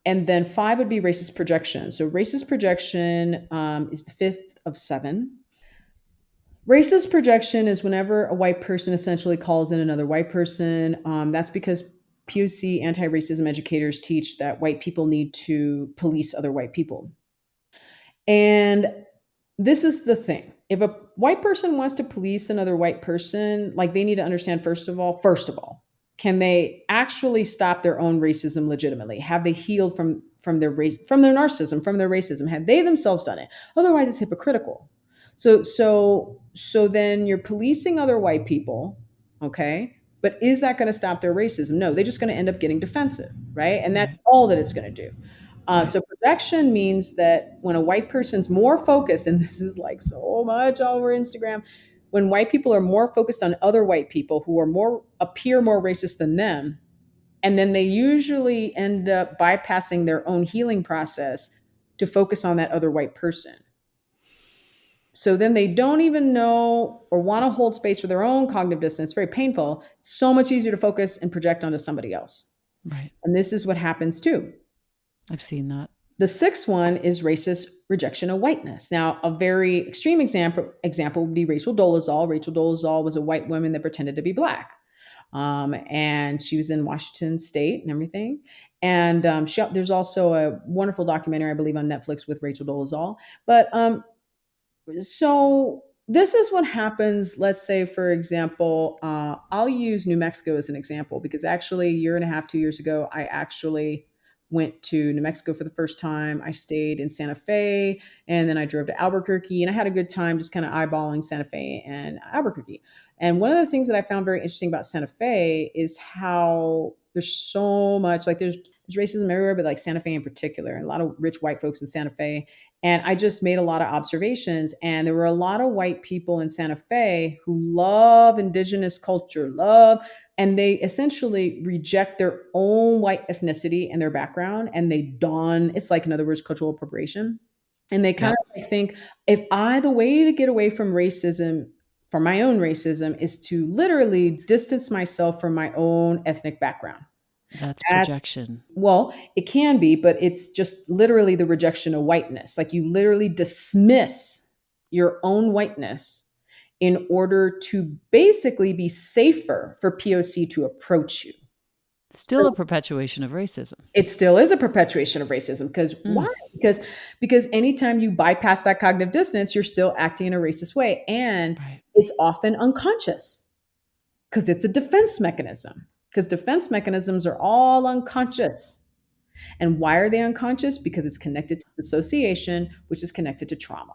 And then five would be racist projection. So racist projection is the fifth of seven. Racist projection is whenever a white person essentially calls in another white person. That's because POC anti racism educators teach that white people need to police other white people. And this is the thing. If a white person wants to police another white person, like they need to understand first of all, can they actually stop their own racism legitimately? Have they healed from their race, from their narcissism, from their racism? Have they themselves done it? Otherwise, it's hypocritical. So then you're policing other white people, okay? But is that going to stop their racism? No, they're just going to end up getting defensive, right? And that's Right. all that it's going to do. Right. So projection means that when a white person's more focused, and this is like so much all over Instagram, when white people are more focused on other white people who are more appear more racist than them, and then they usually end up bypassing their own healing process to focus on that other white person. So then they don't even know or want to hold space for their own cognitive dissonance. It's very painful. It's so much easier to focus and project onto somebody else. Right. And this is what happens too. I've seen that. The sixth one is racist rejection of whiteness. Now, a very extreme example would be Rachel Dolezal. Rachel Dolezal was a white woman that pretended to be black. And she was in Washington State and everything. And there's also a wonderful documentary, I believe, on Netflix with Rachel Dolezal. But so this is what happens. Let's say, for example, I'll use New Mexico as an example because actually, a year and a half, 2 years ago, I actually went to New Mexico for the first time. I stayed in Santa Fe and then I drove to Albuquerque and I had a good time just kind of eyeballing Santa Fe and Albuquerque. And one of the things that I found very interesting about Santa Fe is how there's so much like there's racism everywhere, but like Santa Fe in particular, and a lot of rich white folks in Santa Fe. And I just made a lot of observations, and there were a lot of white people in Santa Fe who love indigenous culture, and they essentially reject their own white ethnicity and their background, and they don, it's like, in other words, cultural appropriation. And they kind Yep. of like think, the way to get away from racism, from my own racism, is to literally distance myself from my own ethnic background. That's That projection. well, it can be, but it's just literally the rejection of whiteness. Like you literally dismiss your own whiteness in order to basically be safer for POC to approach you. Still a perpetuation of racism. It still is a perpetuation of racism because Mm, why? Because anytime you bypass that cognitive dissonance, you're still acting in a racist way, and right. it's often unconscious because it's a defense mechanism. Because defense mechanisms are all unconscious. And why are they unconscious? Because it's connected to dissociation, which is connected to trauma.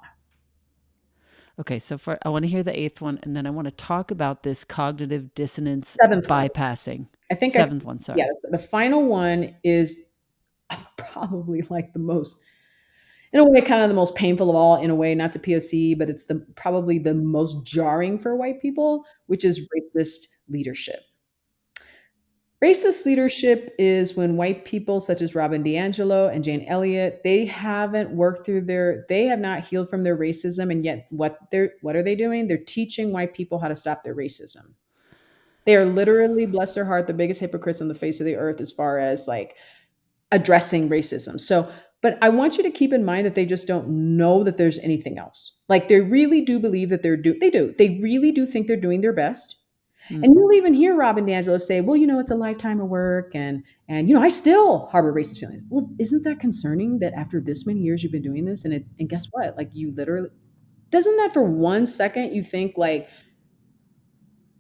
Okay, so for I want to hear the eighth one, and then I want to talk about this cognitive dissonance Seventh one. bypassing. I think I, Seventh one, yeah, sorry. the final one is probably like the most, in a way, kind of the most painful of all, in a way, not to POC, but it's the probably the most jarring for white people, which is racist leadership. Racist leadership is when white people such as Robin DiAngelo and Jane Elliott, they haven't worked through they have not healed from their racism, and yet what are they doing? They're teaching white people how to stop their racism. They are literally, bless their heart, the biggest hypocrites on the face of the earth as far as like addressing racism. So, but I want you to keep in mind that they just don't know that there's anything else. Like they really do believe that they do. They really do think they're doing their best. Mm. And you'll even hear Robin DiAngelo say, well, it's a lifetime of work and I still harbor racist feelings. Well, isn't that concerning that after this many years you've been doing this and guess what? Like you literally doesn't that for 1 second you think like,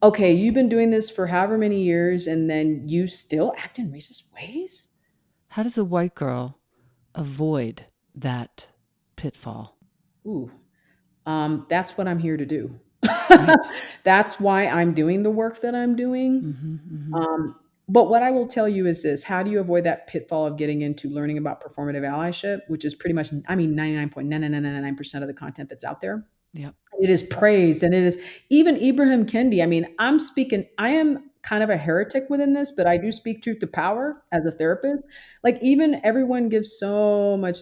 okay, you've been doing this for however many years and then you still act in racist ways? How does a white girl avoid that pitfall? Ooh, that's what I'm here to do. Right. That's why I'm doing the work that I'm doing. Mm-hmm, mm-hmm. Um, but what I will tell you is this: how do you avoid that pitfall of getting into learning about performative allyship, which is pretty much, I mean, 99.99999% of the content that's out there? Yep. It is praised, and it is even Ibrahim Kendi. I mean, I am kind of a heretic within this, but I do speak truth to power as a therapist. Like even everyone gives so much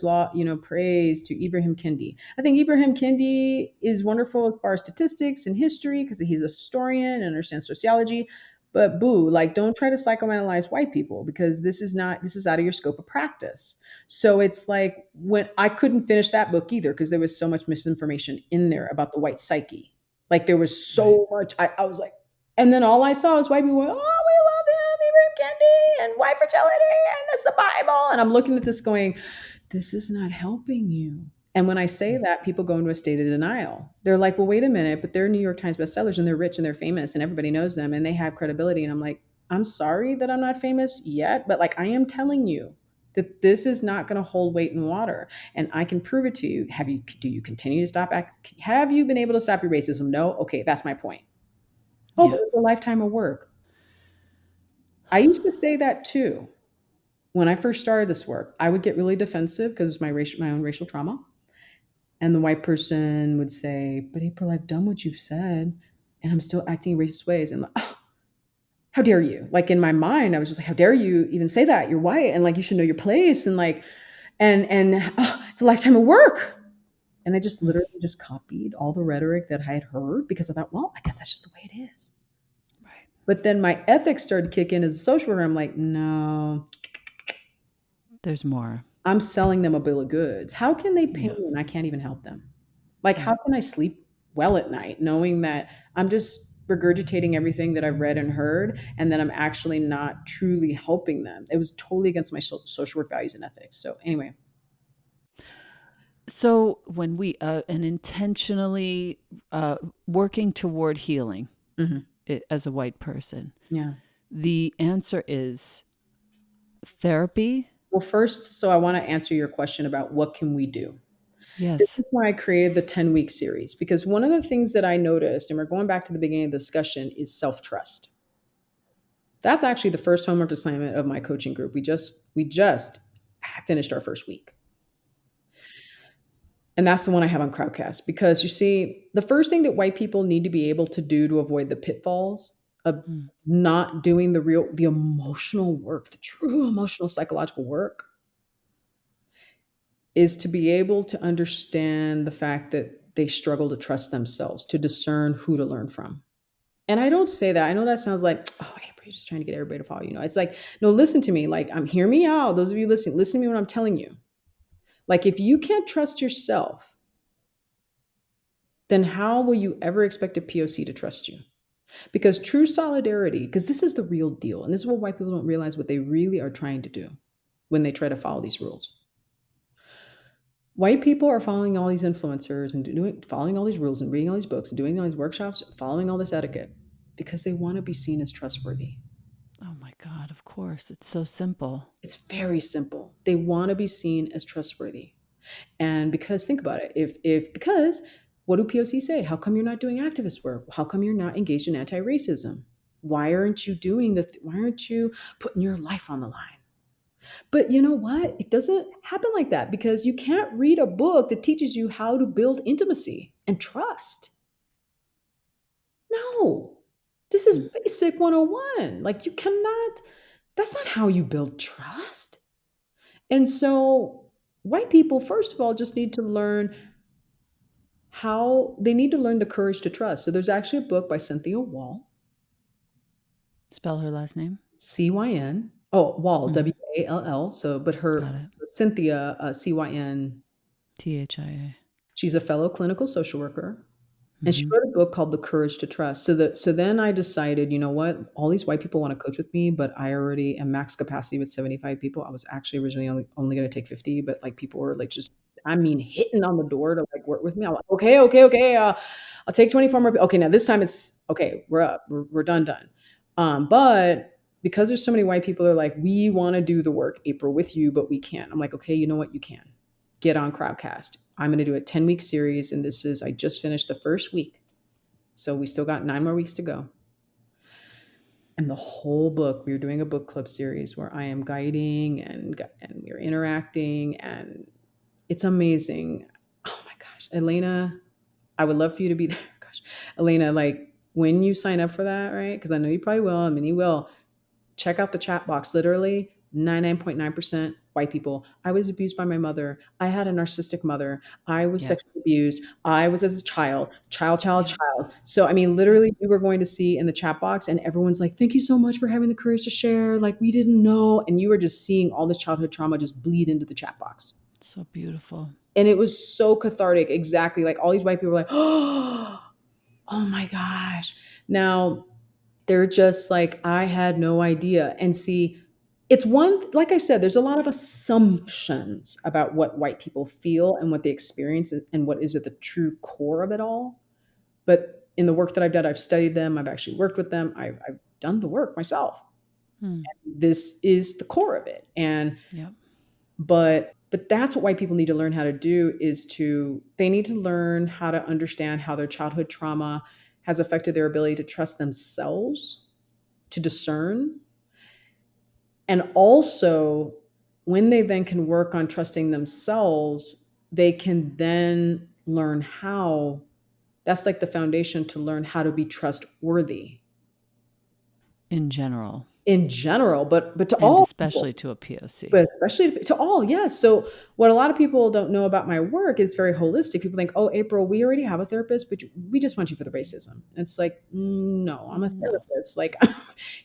praise to Ibrahim Kendi. I think Ibrahim Kendi is wonderful as far as statistics and history because he's a historian and understands sociology. But boo, like don't try to psychoanalyze white people because this is out of your scope of practice. So it's like when I couldn't finish that book either because there was so much misinformation in there about the white psyche. Like there was Right. so much. I was like, and then all I saw was white people going, "Oh, we love him, Ibrahim Kendi, and white fragility, and that's the Bible." And I'm looking at this going, "This is not helping you." And when I say that, people go into a state of denial. They're like, "Well, wait a minute, but they're New York Times bestsellers, and they're rich, and they're famous, and everybody knows them, and they have credibility." And I'm like, "I'm sorry that I'm not famous yet, but like I am telling you." That this is not going to hold weight in water, and I can prove it to you. Do you continue to have you been able to stop your racism? No. Okay, that's my point. Oh, but Yeah. it's a lifetime of work. I used to say that too. When I first started this work, I would get really defensive because my own racial trauma. And the white person would say, "But April, I've done what you've said, and I'm still acting in racist ways." And like, oh, how dare you? Like in my mind, I was just like, "How dare you even say that? You're white, and like you should know your place." And like, and oh, it's a lifetime of work. And I just Mm. literally just copied all the rhetoric that I had heard because I thought, well, I guess that's just the way it is. Right. But then my ethics started kicking as a social worker. I'm like, no, There's more. I'm selling them a bill of goods. How can they pay Yeah. me and I can't even help them? Like, how Right. can I sleep well at night knowing that I'm just regurgitating everything that I've read and heard and that I'm actually not truly helping them? It was totally against my social work values and ethics. So, anyway. So when we and intentionally working toward healing Mhm. as a white person, Yeah. the answer is therapy. Well, first, so I want to answer your question about what can we do? This Yes. is why I created the 10-week series because one of the things that I noticed, and we're going back to the beginning of the discussion, is self trust. That's actually the first homework assignment of my coaching group. We just finished our first week. And that's the one I have on Crowdcast because you see, the first thing that white people need to be able to do to avoid the pitfalls of Mm. not doing the emotional work, the true emotional psychological work is to be able to understand the fact that they struggle to trust themselves, to discern who to learn from. And I don't say that. I know that sounds like, oh, April, you're just trying to get everybody to follow you. It's like, no, listen to me. Like, hear me out. Those of you listening, listen to me when I'm telling you. Like, if you can't trust yourself, then how will you ever expect a POC to trust you? Because true solidarity, because this is the real deal, and this is what white people don't realize what they really are trying to do when they try to follow these rules. White people are following all these influencers and following all these rules and reading all these books and doing all these workshops, following all this etiquette because they want to be seen as trustworthy. Oh my God, of course. It's so simple. It's very simple. They want to be seen as trustworthy. And because think about it, if because what do POC say? How come you're not doing activist work? How come you're not engaged in anti-racism? Why aren't you doing why aren't you putting your life on the line? But you know what? It doesn't happen like that because you can't read a book that teaches you how to build intimacy and trust. No. This is Hmm. basic 101. Like you cannot that's not how you build trust. And so white people first of all just need to learn how they need to learn the courage to trust. So there's actually a book by Cynthia Wall, Spell her last name. Cyn. Oh, Wall, Hmm. Wall. So, but Got her it. so Cynthia THIA. she's a fellow clinical social worker. And she Hmm. wrote a book called The Courage to Trust. So then I decided, you know what? All these white people want to coach with me, but I already am max capacity with 75 people. I was actually originally only going to take 50, but like people were like just I mean hitting on the door to like work with me. I'm like, okay, okay, okay. I'll take 24 more. Okay, now this time it's okay. We're up. We're done. But because there's so many white people that are like, we want to do the work, April, with you, but we can't. I'm like, okay, you know what? You can get on Crowdcast. I'm going to do a 10-week series. And I just finished the first week. So we still got 9 more weeks to go. And the whole book, we were doing a book club series where I am guiding and we're interacting. And it's amazing. Oh my gosh. Elena, I would love for you to be there. Gosh. Elena, like when you sign up for that, right? Because I know you probably will. I mean, you will. Check out the chat box. Literally 99.9% white people. I was abused by my mother. I had a narcissistic mother. I was Yep. sexually abused. I was as a Yep. child. So, I mean, Yep. literally, you were going to see in the chat box, and everyone's like, thank you so much for having the courage to share. Like, we didn't know. And you were just seeing all this childhood trauma just bleed into the chat box. So beautiful. And it was so cathartic. Exactly. Like, all these white people were like, oh my gosh. Now, they're just like, I had no idea. And see, it's one, like I said, there's a lot of assumptions about what white people feel and what they experience and what is at the true core of it all. But in the work that I've done, I've studied them, I've actually worked with them, I've done the work myself. Hmm. This is the core of it. And Yep. but that's what white people need to learn how to do they need to learn how to understand how their childhood trauma has affected their ability to trust themselves, to discern. And also, when they then can work on trusting themselves, they can then learn how that's like the foundation to learn how to be trustworthy In general, in general, but to and all people. especially to a POC. But especially to all, yes. So what a lot of people don't know about my work is very holistic. People think, "Oh, April, we already have a therapist, but we just want you for the racism." And it's like, no, I'm a No. therapist. Like, I'm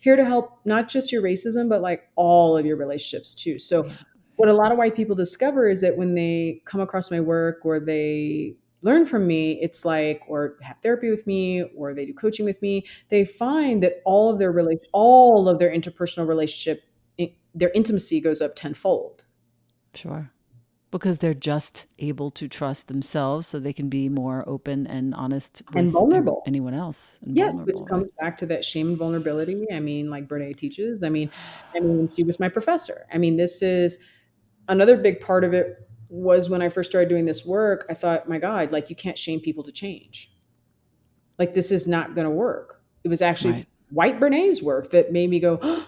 here to help not just your racism, but like all of your relationships too. So Yeah. what a lot of white people discover is that when they come across my work or they learn from me, it's like, or have therapy with me, or they do coaching with me, they find that all of their interpersonal relationship their intimacy goes up tenfold. Sure. Because they're just able to trust themselves so they can be more open and honest And with vulnerable. anyone else and Yes, which vulnerable, right? comes back to that shame and vulnerability. I mean, like Brene teaches. I mean, she was my professor. I mean, this is another big part of it was when I first started doing this work, I thought, my God, like you can't shame people to change. Like this is not going to work. It was actually Right. white Brene's work that made me go, oh,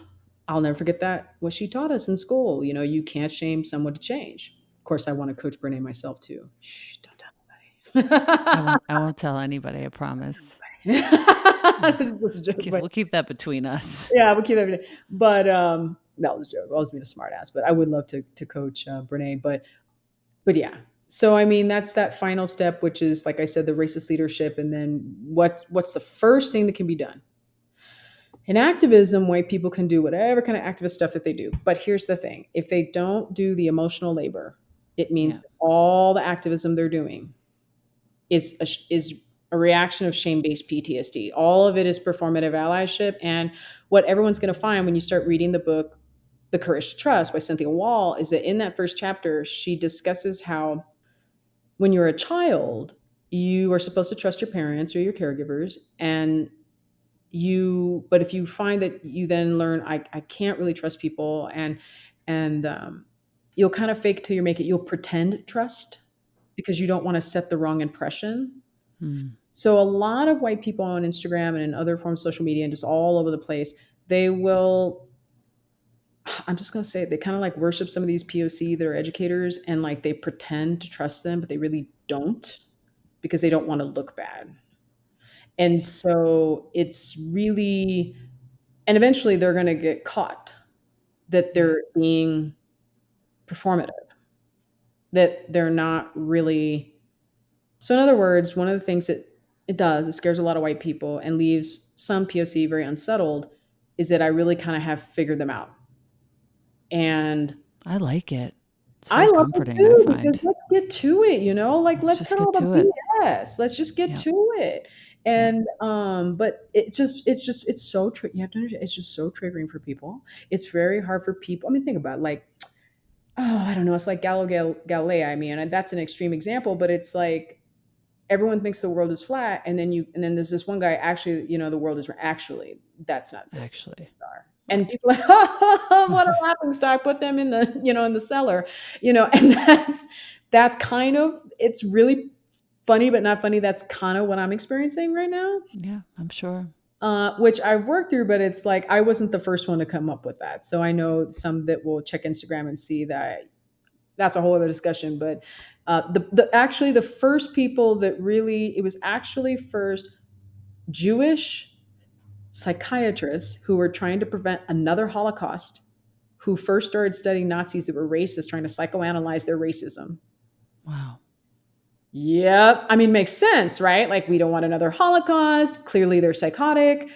I'll never forget that what she taught us in school. You know, you can't shame someone to change. Of course, I want to coach Brene myself too. Shh, don't tell I nobody. won't I won't tell anybody, I promise. This is just a joke, but We'll keep that between us. yeah, we'll keep that. But that was a joke. I was being a smart ass, but I would love to coach Brene. But yeah. So I mean, that's that final step, which is like I said, the racist leadership, and then what's the first thing that can be done? In activism, white people can do whatever kind of activist stuff that they do. But here's the thing: if they don't do the emotional labor, it means Yeah. that all the activism they're doing is a reaction of shame based PTSD. All of it is performative allyship. And what everyone's going to find when you start reading the book, The Courage to Trust by Cynthia Wall, is that in that first chapter, she discusses how when you're a child, you are supposed to trust your parents or your caregivers. But if you find that you then learn, I can't really trust people, and you'll kind of fake till you make it. You'll pretend trust because you don't want to set the wrong impression. Mm. So a lot of white people on Instagram and in other forms of social media and just all over the place, they will, I'm just going to say it, they kind of like worship some of these POC that are educators, and like they pretend to trust them, but they really don't because they don't want to look bad. And so it's really, and eventually they're going to get caught that Right. they're being performative, that they're not really. So, in other words, one of the things that it does, it scares a lot of white people and leaves some POC very unsettled, is that I really kind of have figured them out. And I like it. It's I very love it comforting, I too because find. let's get to it, like Let's let's just cut all get the to it. BS. Let's just get Yep. to it. Yep. And but it's so you have to understand, it's just so triggering for people. It's very hard for people. I mean, think about it, like, oh, I don't know, it's like Galilei. I mean, and that's an extreme example, but it's like everyone thinks the world is flat, and then there's this one guy, actually, the world is actually, that's not the way Actually. things are. And Right. people are like, oh, what a laughing stock, put them in the in the cellar, and that's kind of, it's really funny but not funny. That's kind of what I'm experiencing right now, Yeah, I'm sure. which I've worked through, but it's like I wasn't the first one to come up with that. So I know some that will check Instagram and see that. That's a whole other discussion. But the actually the first people that really, it was actually first Jewish psychiatrists who were trying to prevent another Holocaust, who first started studying Nazis that were racist, trying to psychoanalyze their racism. Wow. Yep. I mean, makes sense, right? Like, we don't want another Holocaust. Clearly, they're psychotic.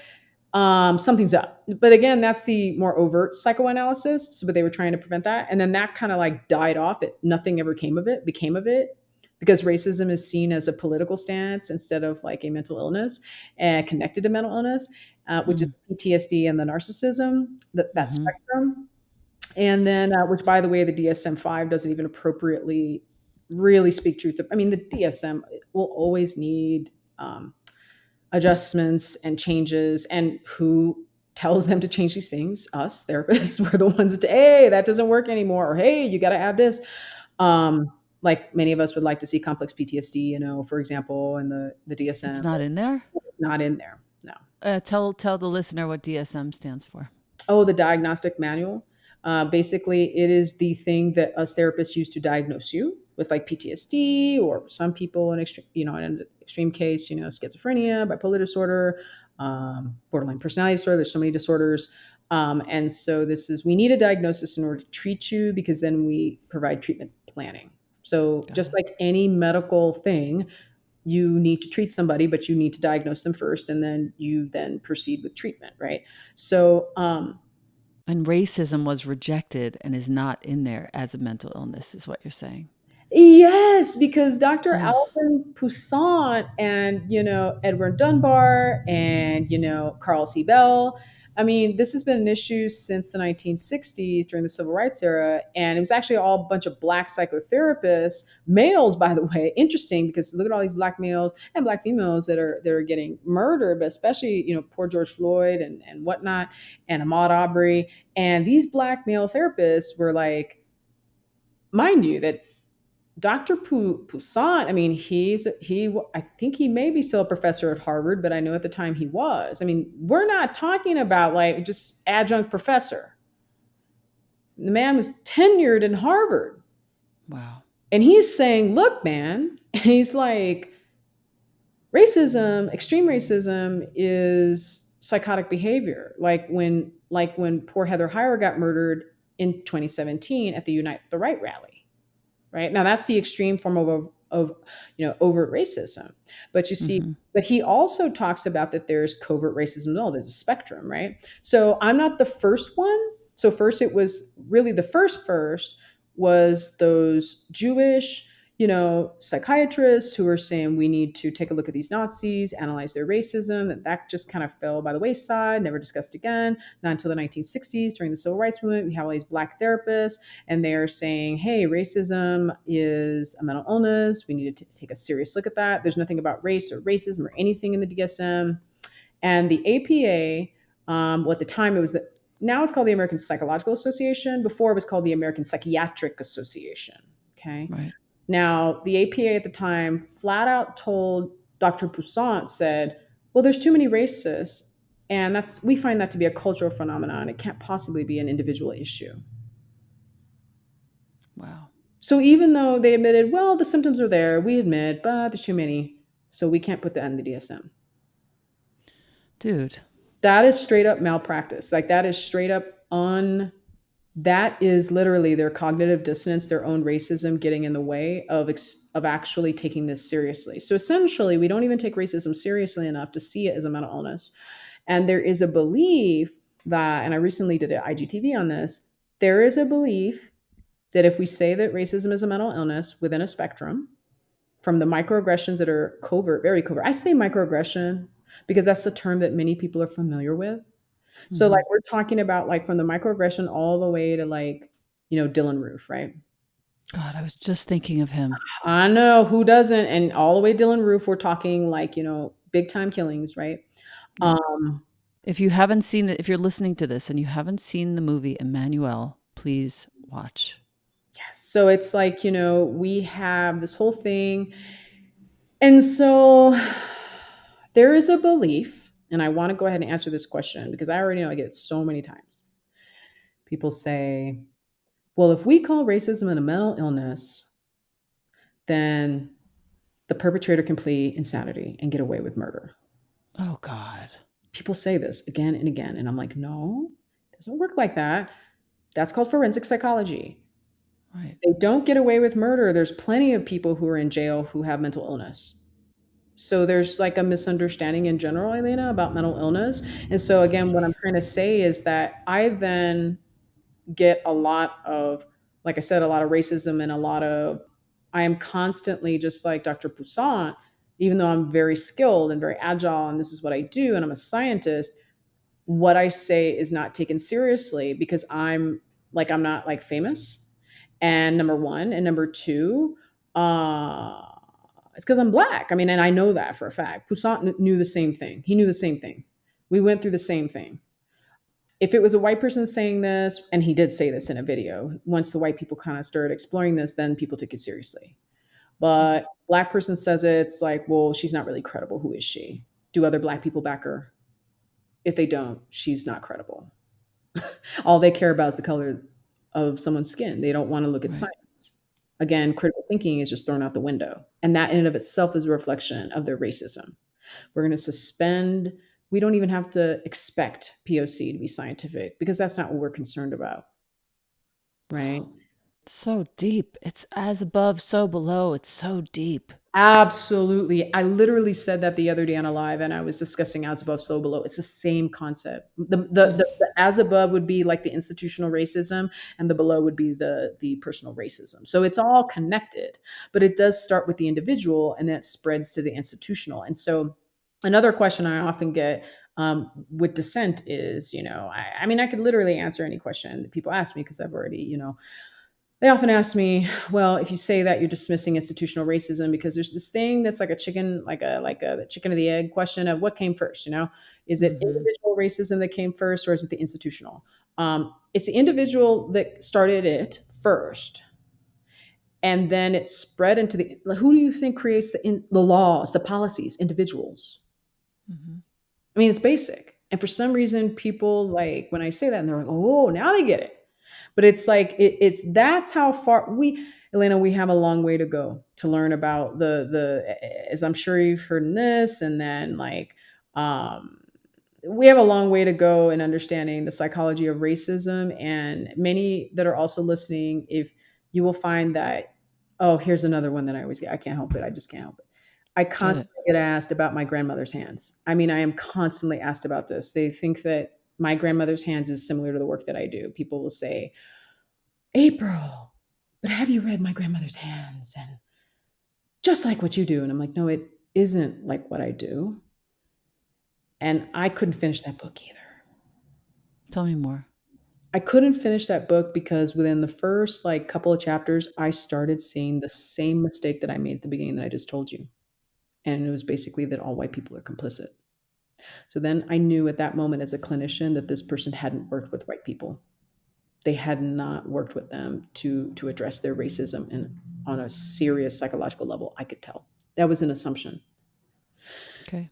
Something's up. But again, that's the more overt psychoanalysis. So, but they were trying to prevent that. And then that kind of like died off. Nothing ever became of it, because racism is seen as a political stance instead of like a mental illness and connected to mental illness, which is Mm. PTSD and the narcissism, that Mm-hmm. spectrum. And then, which, by the way, the DSM-5 doesn't even appropriately really speak truth to. I mean, the DSM will always need adjustments and changes. And who tells them to change these things? Us therapists. We're the ones that, hey, that doesn't work anymore, or hey, you got to add this. Like many of us would like to see complex PTSD, for example, in the It's DSM. not in there? It's not in there. No. Tell the listener what DSM stands for. Oh, the diagnostic manual. Basically, it is the thing that us therapists use to diagnose you with like PTSD, or some people in extreme, in an extreme case, schizophrenia, bipolar disorder, borderline personality disorder. There's so many disorders. And so we need a diagnosis in order to treat you, because then we provide treatment planning. So Got just it. like any medical thing, you need to treat somebody, but you need to diagnose them first, and then you then proceed with treatment, right? So, And racism was rejected and is not in there as a mental illness, is what you're saying. yes, because Dr. Ugh. Alvin Poussaint and, Edward Dunbar and, Carl C. Bell. I mean, this has been an issue since the 1960s during the Civil Rights era. And it was actually all a bunch of black psychotherapists, males, by the way. Interesting, because look at all these black males and black females that are getting murdered, but especially, poor George Floyd and whatnot, and Ahmaud Arbery. And these black male therapists were like, mind you, that Dr. Poussaint, I mean, I think he may be still a professor at Harvard, but I know at the time he was. I mean, we're not talking about like just adjunct professor. The man was tenured in Harvard. Wow. And he's saying, look, man, he's like, extreme racism is psychotic behavior. Like when poor Heather Heyer got murdered in 2017 at the Unite the Right rally. Right now, that's the extreme form of overt racism. But you see, Mm-hmm. but he also talks about that there's covert racism as well. There's a spectrum, right? So I'm not the first one. So first, it was really the first was those Jewish, psychiatrists who are saying we need to take a look at these Nazis, analyze their racism. That just kind of fell by the wayside, never discussed again. Not until the 1960s, during the Civil Rights Movement, we have all these Black therapists, and they are saying, hey, racism is a mental illness. We need to take a serious look at that. There's nothing about race or racism or anything in the DSM. And the APA, well, at the time it was now it's called the American Psychological Association. Before it was called the American Psychiatric Association. Okay. Right. Now, the APA at the time flat out told Dr. Poussaint said, well, there's too many racists, and we find that to be a cultural phenomenon. It can't possibly be an individual issue. Wow. So even though they admitted, well, the symptoms are there, we admit, but there's too many, so we can't put that in the DSM. Dude. That is straight up malpractice. Like that is straight up that is literally their cognitive dissonance, their own racism getting in the way of actually taking this seriously. So essentially, we don't even take racism seriously enough to see it as a mental illness. And there is a belief that, and I recently did an IGTV on this, there is a belief that if we say that racism is a mental illness within a spectrum, from the microaggressions that are covert, very covert. I say microaggression because that's the term that many people are familiar with. So Mm-hmm. like we're talking about like from the microaggression all the way to like, Dylan Roof, right? God, I was just thinking of him. I know who doesn't. And all the way Dylan Roof, we're talking like, big time killings, right? Yep. Um, If you haven't seen it, if you're listening to this and you haven't seen the movie Emmanuel, please watch. yes. So it's like, we have this whole thing. And so there is a belief, and I want to go ahead and answer this question because I already know I get it so many times. People say, well, if we call racism a mental illness, then the perpetrator can plead insanity and get away with murder. Oh God. People say this again and again. And I'm like, no, it doesn't work like that. That's called forensic psychology. Right. They don't get away with murder. There's plenty of people who are in jail who have mental illness. So there's like a misunderstanding in general, Elena, about mental illness. And so I again, what I'm see. trying to say is that I then get a lot of, like I said, a lot of racism and I am constantly just like Dr. Poussaint, even though I'm very skilled and very agile and this is what I do and I'm a scientist, what I say is not taken seriously because I'm not like famous. And number one, and number two, it's because I'm black. I mean, and I know that for a fact. Poussaint knew the same thing. He knew the same thing. We went through the same thing. If it was a white person saying this, and he did say this in a video, once the white people kind of started exploring this, then people took it seriously. But black person says it, it's like, well, she's not really credible. Who is she? Do other black people back her? If they don't, she's not credible. All they care about is the color of someone's skin. They don't want to look at Right. science. Again, critical thinking is just thrown out the window. And that in and of itself is a reflection of their racism. We're going to suspend, we don't even have to expect POC to be scientific because that's not what we're concerned about. Right? So deep. It's as above, so below. It's so deep. Absolutely. I literally said that the other day on a live and I was discussing as above, so below. It's the same concept. The as above would be like the institutional racism and the below would be the personal racism. So it's all connected, but it does start with the individual and then it spreads to the institutional. And so another question I often get with dissent is, I mean, I could literally answer any question that people ask me because I've already, they often ask me, well, if you say that you're dismissing institutional racism because there's this thing that's like a chicken, like a the chicken or the egg question of what came first, Is it Mm-hmm. individual racism that came first or is it the institutional? It's the individual that started it first. And then it spread into who do you think creates the laws, the policies? Individuals. Mm-hmm. I mean, it's basic. And for some reason, people like when I say that and they're like, oh, now they get it. But it's like it's that's how far Elena, we have a long way to go to learn about as I'm sure you've heard in this, and then like um we have a long way to go in understanding the psychology of racism. And many that are also listening, if you will find that, oh, here's another one that I always get. I can't help it. I just can't help it. I Get it. constantly get asked about my grandmother's hands. I mean, I am constantly asked about this. They think that my grandmother's hands is similar to the work that I do. People will say, April, but have you read my grandmother's hands? And just like what you do. And I'm like, no, it isn't like what I do. And I couldn't finish that book either. Tell me more. I couldn't finish that book because within the first like couple of chapters, I started seeing the same mistake that I made at the beginning that I just told you. And it was basically that all white people are complicit. So then I knew at that moment as a clinician that this person hadn't worked with white people. They had not worked with them to address their racism and on a serious psychological level. I could tell. That was an assumption. Okay.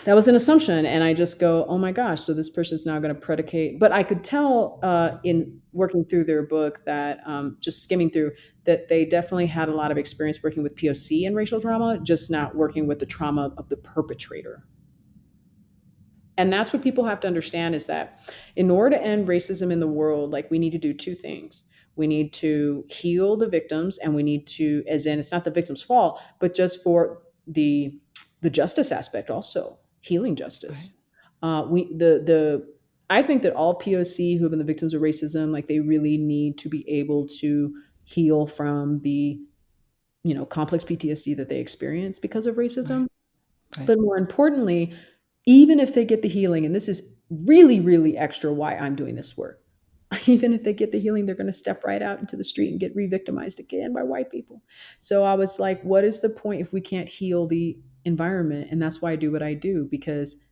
That was an assumption, and I just go, oh my gosh, so this person's now going to predicate. But I could tell in working through their book that just skimming through that they definitely had a lot of experience working with POC and racial trauma, just not working with the trauma of the perpetrator. And that's what people have to understand is that in order to end racism in the world, like we need to do two things. We need to heal the victims, and we need to, as in, it's not the victim's fault, but just for the justice aspect, also healing Right. justice. The I think that all POC who have been the victims of racism, like they really need to be able to heal from the complex PTSD that they experience because of Right. racism. Right. But more importantly, even if they get the healing, and this is really, really extra why I'm doing this work, even if they get the healing, they're going to step right out into the street and get re victimized again by white people. So I was like, what is the point if we can't heal the environment? And that's why I do what I do, because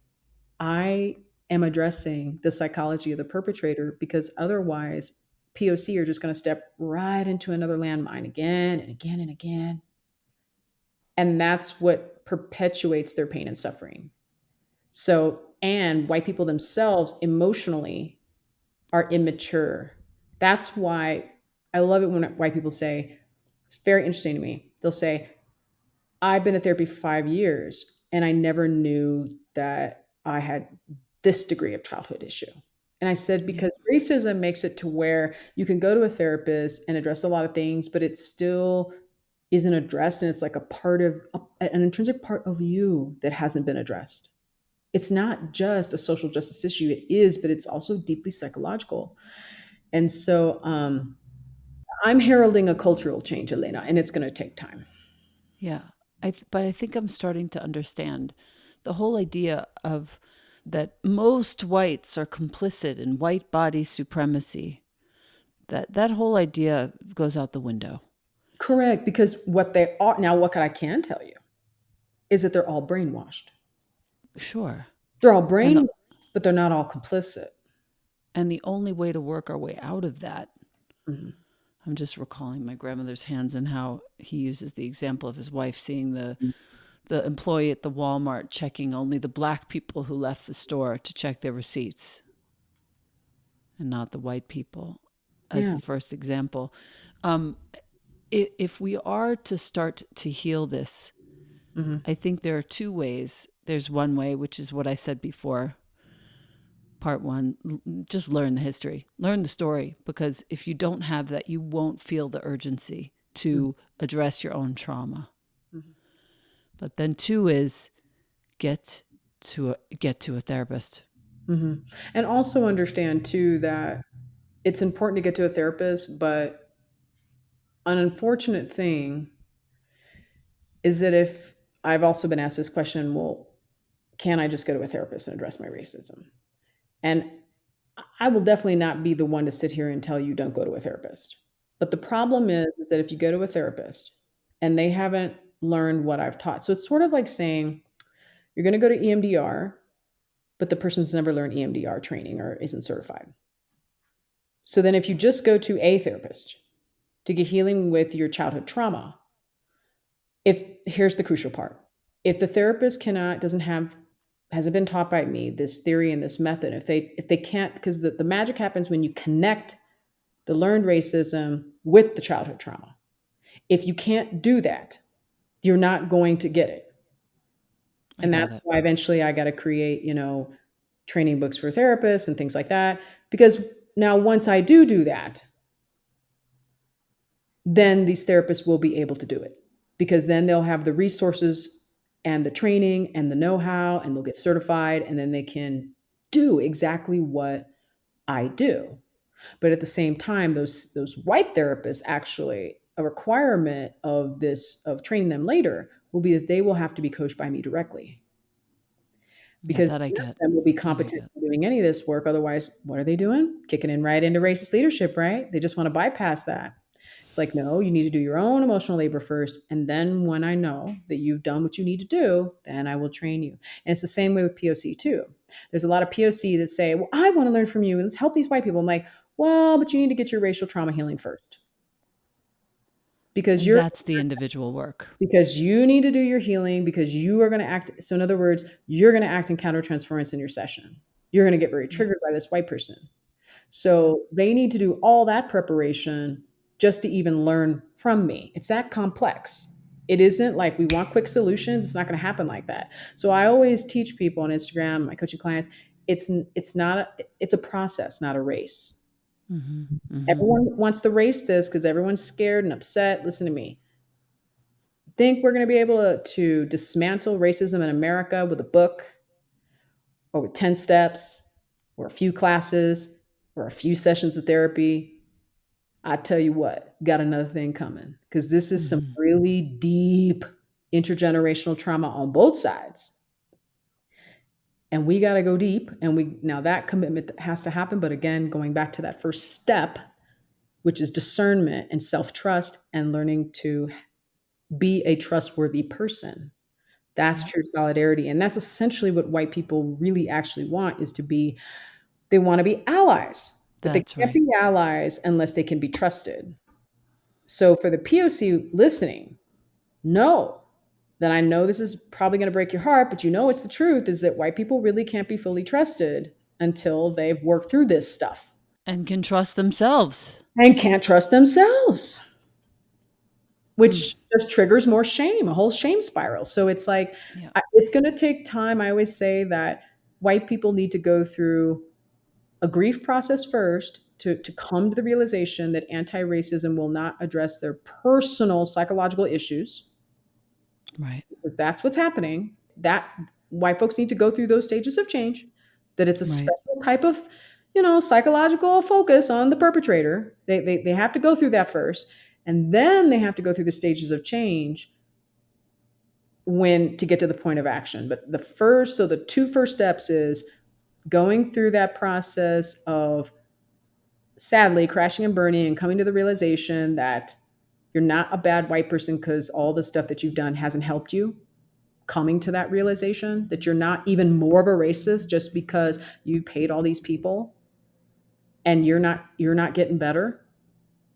I am addressing the psychology of the perpetrator, because otherwise, POC are just going to step right into another landmine again and again and again. And that's what perpetuates their pain and suffering. So, and white people themselves emotionally are immature. That's why I love it when white people say, it's very interesting to me. They'll say, I've been in therapy for 5 years and I never knew that I had this degree of childhood issue. And I said, Yeah. because racism makes it to where you can go to a therapist and address a lot of things, but it still isn't addressed. And it's like a part of an intrinsic part of you that hasn't been addressed. It's not just a social justice issue. It is, but it's also deeply psychological. And so I'm heralding a cultural change, Elena, and it's going to take time. Yeah. But I think I'm starting to understand the whole idea of that most whites are complicit in white body supremacy. That whole idea goes out the window. Correct, because what they are now, what I can tell you is that they're all brainwashed. Sure. They're all And the brainwashed, but they're not all complicit. and the only way to work our way out of that, Mhm. I'm just recalling my grandmother's hands and how he uses the example of his wife seeing the employee at the Walmart checking only the black people who left the store to check their receipts and not the white people as Yeah. the first example. Um, if we are to start to heal this, Hmm. I think there are two ways. There's one way, which is what I said before, part one, just learn the history, learn the story, because if you don't have that, you won't feel the urgency to address your own trauma. Hmm. But then two is get to a therapist. Hmm. And also understand too that it's important to get to a therapist, but an unfortunate thing is that if I've also been asked this question, well, can I just go to a therapist and address my racism? And I will definitely not be the one to sit here and tell you don't go to a therapist. But the problem is that if you go to a therapist and they haven't learned what I've taught, so it's sort of like saying you're going to go to EMDR, but the person's never learned EMDR training or isn't certified. So then if you just go to a therapist to get healing with your childhood trauma, if here's the crucial part. If the therapist cannot doesn't have hasn't been taught by me this theory and this method, if they can't, because the magic happens when you connect the learned racism with the childhood trauma. If you can't do that, you're not going to get it. I And got that's it. why eventually I got to create, training books for therapists and things like that. Because now once I do that, then these therapists will be able to do it. Because then they'll have the resources and the training and the know-how and they'll get certified and then they can do exactly what I do. But at the same time, those white therapists actually a requirement of this, of training them later, will be that they will have to be coached by me directly, Yeah, because that I none of get. them will be That I competent get. in doing any of this work. Otherwise, what are they doing? Kicking in right into racist leadership, right? They just want to bypass that. It's like, no, you need to do your own emotional labor first. And then when I know that you've done what you need to do, then I will train you. And it's the same way with POC too. There's a lot of POC that say, well, I want to learn from you and let's help these white people. I'm like, well, but you need to get your racial trauma healing first, because And you're that's the individual work. because you need to do your healing, because you are going to act. So in other words, you're going to act in countertransference in your session. You're going to get very Yeah. triggered by this white person. Yeah. So they need to do all that preparation just to even learn from me. It's that complex. It isn't like we want quick solutions. It's not going to happen like that. So I always teach people on Instagram, my coaching clients, it's not it's a process, not a race. Mm-hmm. Mm-hmm. Everyone wants to race this because everyone's scared and upset. Listen to me. Think we're going to be able to dismantle racism in America with a book, or with 10 steps, or a few classes, or a few sessions of therapy? I tell you what, got another thing coming, because this is some Mm-hmm. really deep intergenerational trauma on both sides. And we got to go deep. And we, now that commitment has to happen. But again, going back to that first step, which is discernment and self trust and learning to be a trustworthy person. That's Yeah. true solidarity. And that's essentially what white people really actually want, is to be, they want to be allies, but they That's can't right. be allies unless they can be trusted. So for the POC listening, know that, I know this is probably going to break your heart, but you know it's the truth, is that white people really can't be fully trusted until they've worked through this stuff And can trust themselves. and can't trust themselves, Mm. which just triggers more shame, a whole shame spiral. So it's like, Yeah. it's going to take time. I always say that white people need to go through a grief process first to come to the realization that anti racism will not address their personal psychological issues, Right. because that's what's happening. That white folks need to go through those stages of change, that it's a Right. special type of, psychological focus on the perpetrator. They have to go through that first. And then they have to go through the stages of change when to get to the point of action. But the two first steps is going through that process of, sadly, crashing and burning and coming to the realization that you're not a bad white person because all the stuff that you've done hasn't helped you. Coming to that realization that you're not even more of a racist just because you paid all these people and you're not getting better.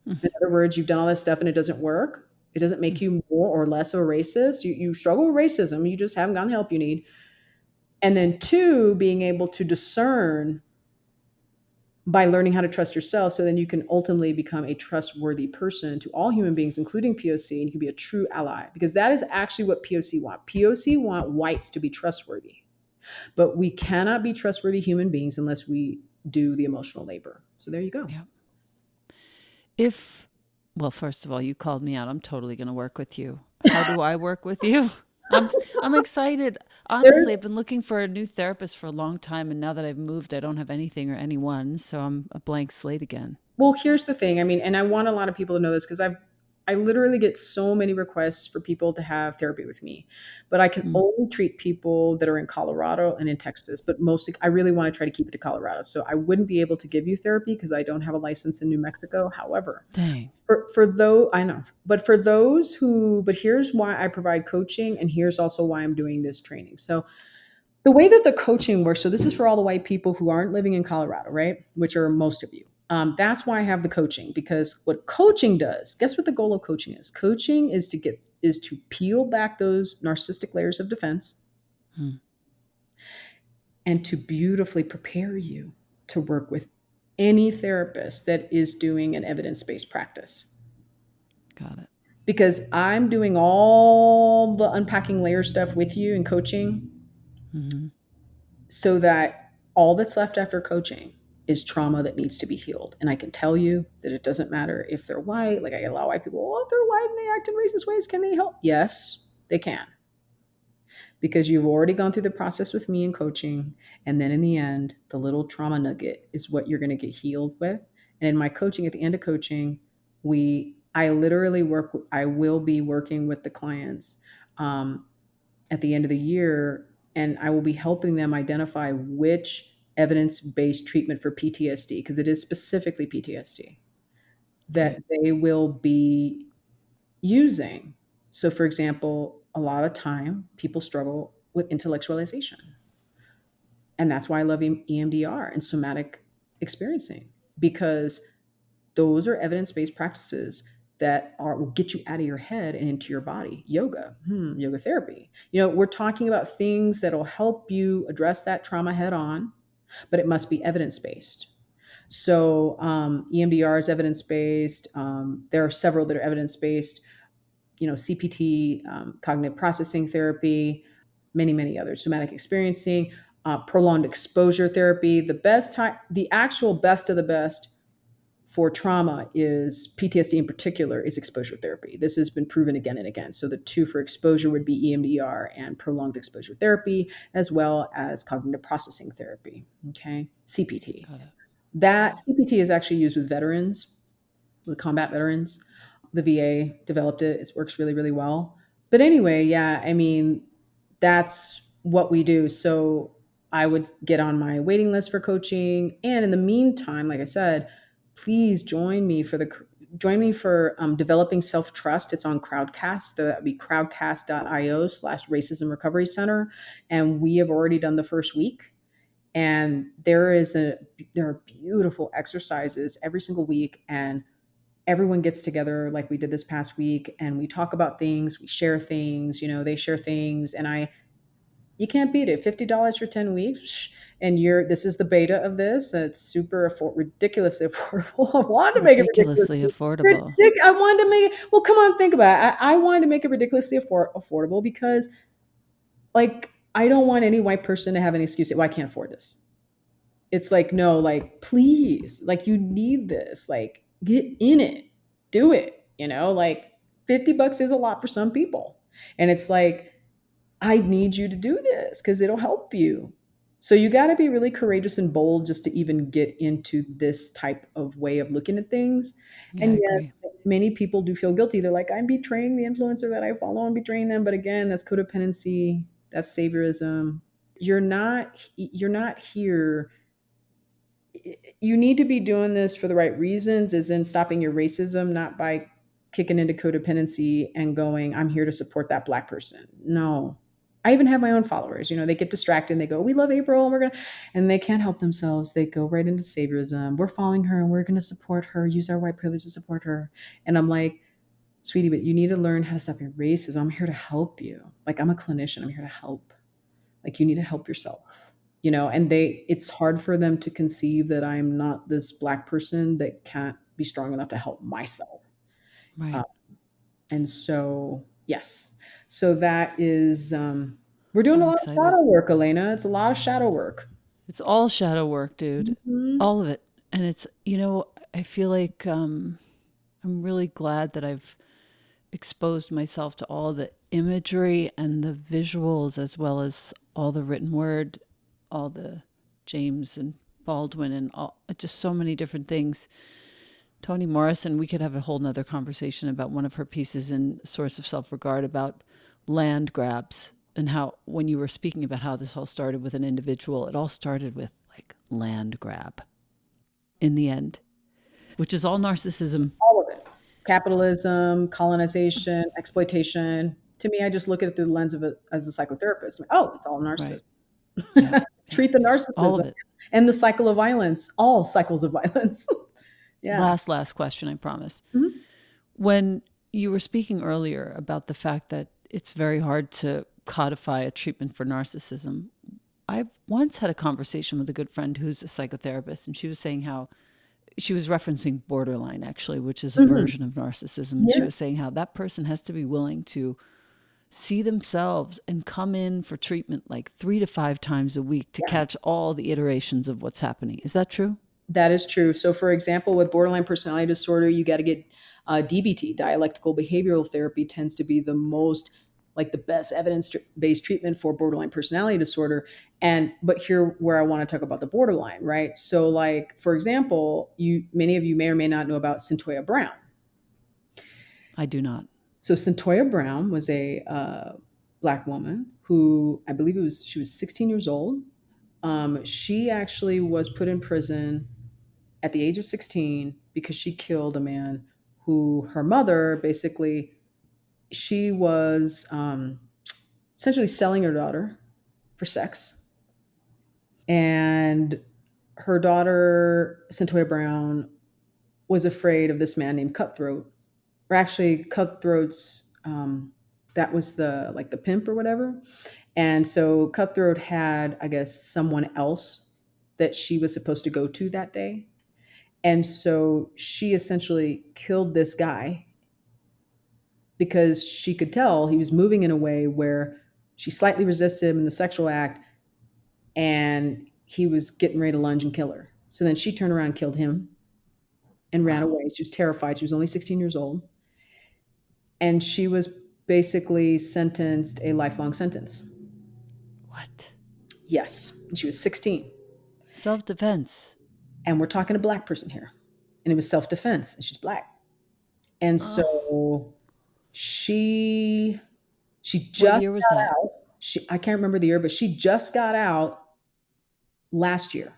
Mm. In other words, you've done all this stuff and it doesn't work. It doesn't make you more or less of a racist. You struggle with racism. You just haven't gotten the help you need. And then two, being able to discern by learning how to trust yourself, so then you can ultimately become a trustworthy person to all human beings, including POC, and you can be a true ally, because that is actually what POC want. POC want whites to be trustworthy, but we cannot be trustworthy human beings unless we do the emotional labor. So there you go. Yeah. If, well, first of all, you called me out. I'm totally going to work with you. How do I work with you? I'm I'm excited. There, Honestly, I've been looking for a new therapist for a long time, and now that I've moved, I don't have anything or anyone, so I'm a blank slate again. well, here's the thing. I mean, and I want a lot of people to know this, because I literally get so many requests for people to have therapy with me, but I can Mm. only treat people that are in Colorado and in Texas. But mostly, I really want to try to keep it to Colorado. So I wouldn't be able to give you therapy because I don't have a license in New Mexico. However, Dang. for those, I know, but for those who, but here's why I provide coaching, and here's also why I'm doing this training. So the way that the coaching works, so this is for all the white people who aren't living in Colorado, right? Which are most of you. That's why I have the coaching, because what coaching does, guess what the goal of coaching is? Coaching is to peel back those narcissistic layers of defense Mm. and to beautifully prepare you to work with any therapist that is doing an evidence-based practice. Got it. Because I'm doing all the unpacking layer stuff with you in coaching, Hmm. so that all that's left after coaching is trauma that needs to be healed. And I can tell you that it doesn't matter if they're white. Like, I get a lot of white people, oh, if they're white and they act in racist ways, can they help? Yes, they can. Because you've already gone through the process with me in coaching. And then in the end, the little trauma nugget is what you're going to get healed with. And in my coaching, at the end of coaching, we I literally I will be working with the clients um, at the end of the year, and I will be helping them identify which evidence based treatment for PTSD, because it is specifically PTSD, that Great. they will be using. So, for example, a lot of time people struggle with intellectualization. And that's why I love EMDR and somatic experiencing, because those are evidence based practices that will get you out of your head and into your body. Yoga, yoga therapy. We're talking about things that'll help you address that trauma head on, but it must be evidence based. So EMDR is evidence based. There are several that are evidence based. CPT, cognitive processing therapy, many, many others, somatic experiencing, prolonged exposure therapy. The actual best of the best for trauma is PTSD in particular is exposure therapy. This has been proven again and again. So the two for exposure would be EMDR and prolonged exposure therapy, as well as cognitive processing therapy. Okay, CPT. Got it. Got That it. CPT is actually used with veterans, with combat veterans. The VA developed it. It works really, really well. But anyway, yeah, I mean, that's what we do. So I would get on my waiting list for coaching. And in the meantime, like I said, please join me for developing self trust. It's on Crowdcast. That would be crowdcast.io/racism recovery center. And we have already done the first week. And there are beautiful exercises every single week, and everyone gets together like we did this past week, and we talk about things, we share things, they share things, and you can't beat it. $50 for 10 weeks, and this is the beta of this. It's ridiculously affordable. I wanted to make it Ridiculously affordable. I wanted to make it, well, come on, think about it. I wanted to make it ridiculously affordable because, like, I don't want any white person to have an excuse that, well, I can't afford this. It's like, no, like, please, like, you need this, like, get in it, do it, like, $50 is a lot for some people. And it's like, I need you to do this because it'll help you. So you got to be really courageous and bold just to even get into this type of way of looking at things. Yeah, I And yes, agree. many people do feel guilty. They're like, I'm betraying the influencer that I follow. I'm betraying them. But again, that's codependency. That's saviorism. You're not here. You need to be doing this for the right reasons, as in stopping your racism, not by kicking into codependency and going, I'm here to support that Black person. No. I even have my own followers. They get distracted and they go, we love April and and they can't help themselves. They go right into saviorism. We're following her and we're going to support her, use our white privilege to support her. And I'm like, sweetie, but you need to learn how to stop your racism. I'm here to help you. Like, I'm a clinician. I'm here to help. Like, you need to help yourself. And it's hard for them to conceive that I'm not this Black person that can't be strong enough to help myself. uh, Right. and so, yes, so that is we're doing a I'm lot of excited. shadow work, Elena. It's a lot of shadow work. It's all shadow work, dude. Mhm. All of it. And I feel like I'm really glad that I've exposed myself to all the imagery and the visuals, as well as all the written word, all the James and Baldwin and all, just so many different things. Toni Morrison, we could have a whole nother conversation about one of her pieces in Source of Self Regard about land grabs, and how, when you were speaking about how this all started with an individual, it all started with like land grab in the end, which is all narcissism. All of it. Capitalism, colonization, exploitation. To me, I just look at it through the lens of it as a psychotherapist. Like, oh, it's all Right. narcissism. Yep. Yep. Treat the Yep. All narcissism of it. and the cycle of violence, all cycles of violence. Yeah. Last question, I promise. Mhm. When you were speaking earlier about the fact that it's very hard to codify a treatment for narcissism, I once had a conversation with a good friend who's a psychotherapist, and she was saying how she was referencing borderline, actually, which is a Mhm. version of narcissism. And she Yeah. was saying how that person has to be willing to see themselves and come in for treatment like 3 to 5 times a week to Yeah. catch all the iterations of what's happening. Is that true? That is true. So, for example, with borderline personality disorder, you got to get DBT, dialectical behavioral therapy, tends to be the most, like, the best evidence based treatment for borderline personality disorder. But here, where I want to talk about the borderline, right? So, like, for example, many of you may or may not know about Centoya Brown. I do not. So Centoya Brown was a black woman who I believe she was 16 years old. She actually was put in prison at the age of 16 because she killed a man who her mother basically she was essentially selling her daughter for sex, and her daughter Centoya Brown was afraid of this man named Cutthroat, or actually Cutthroat's. That was the like the pimp or whatever, and so Cutthroat had, I guess, someone else that she was supposed to go to that day, and so she essentially killed this guy because she could tell he was moving in a way where she slightly resists him in the sexual act, and he was getting ready to lunge and kill her. So then she turned around and killed him and ran Wow. away. She was terrified. She was only 16 years old. And she was basically sentenced a lifelong sentence. What? Yes. And she was 16. Self defense. And we're talking a black person here. And it was self defense. And she's black. And Oh, so she she what just year was got that? out. I can't remember the year, but she just got out last year.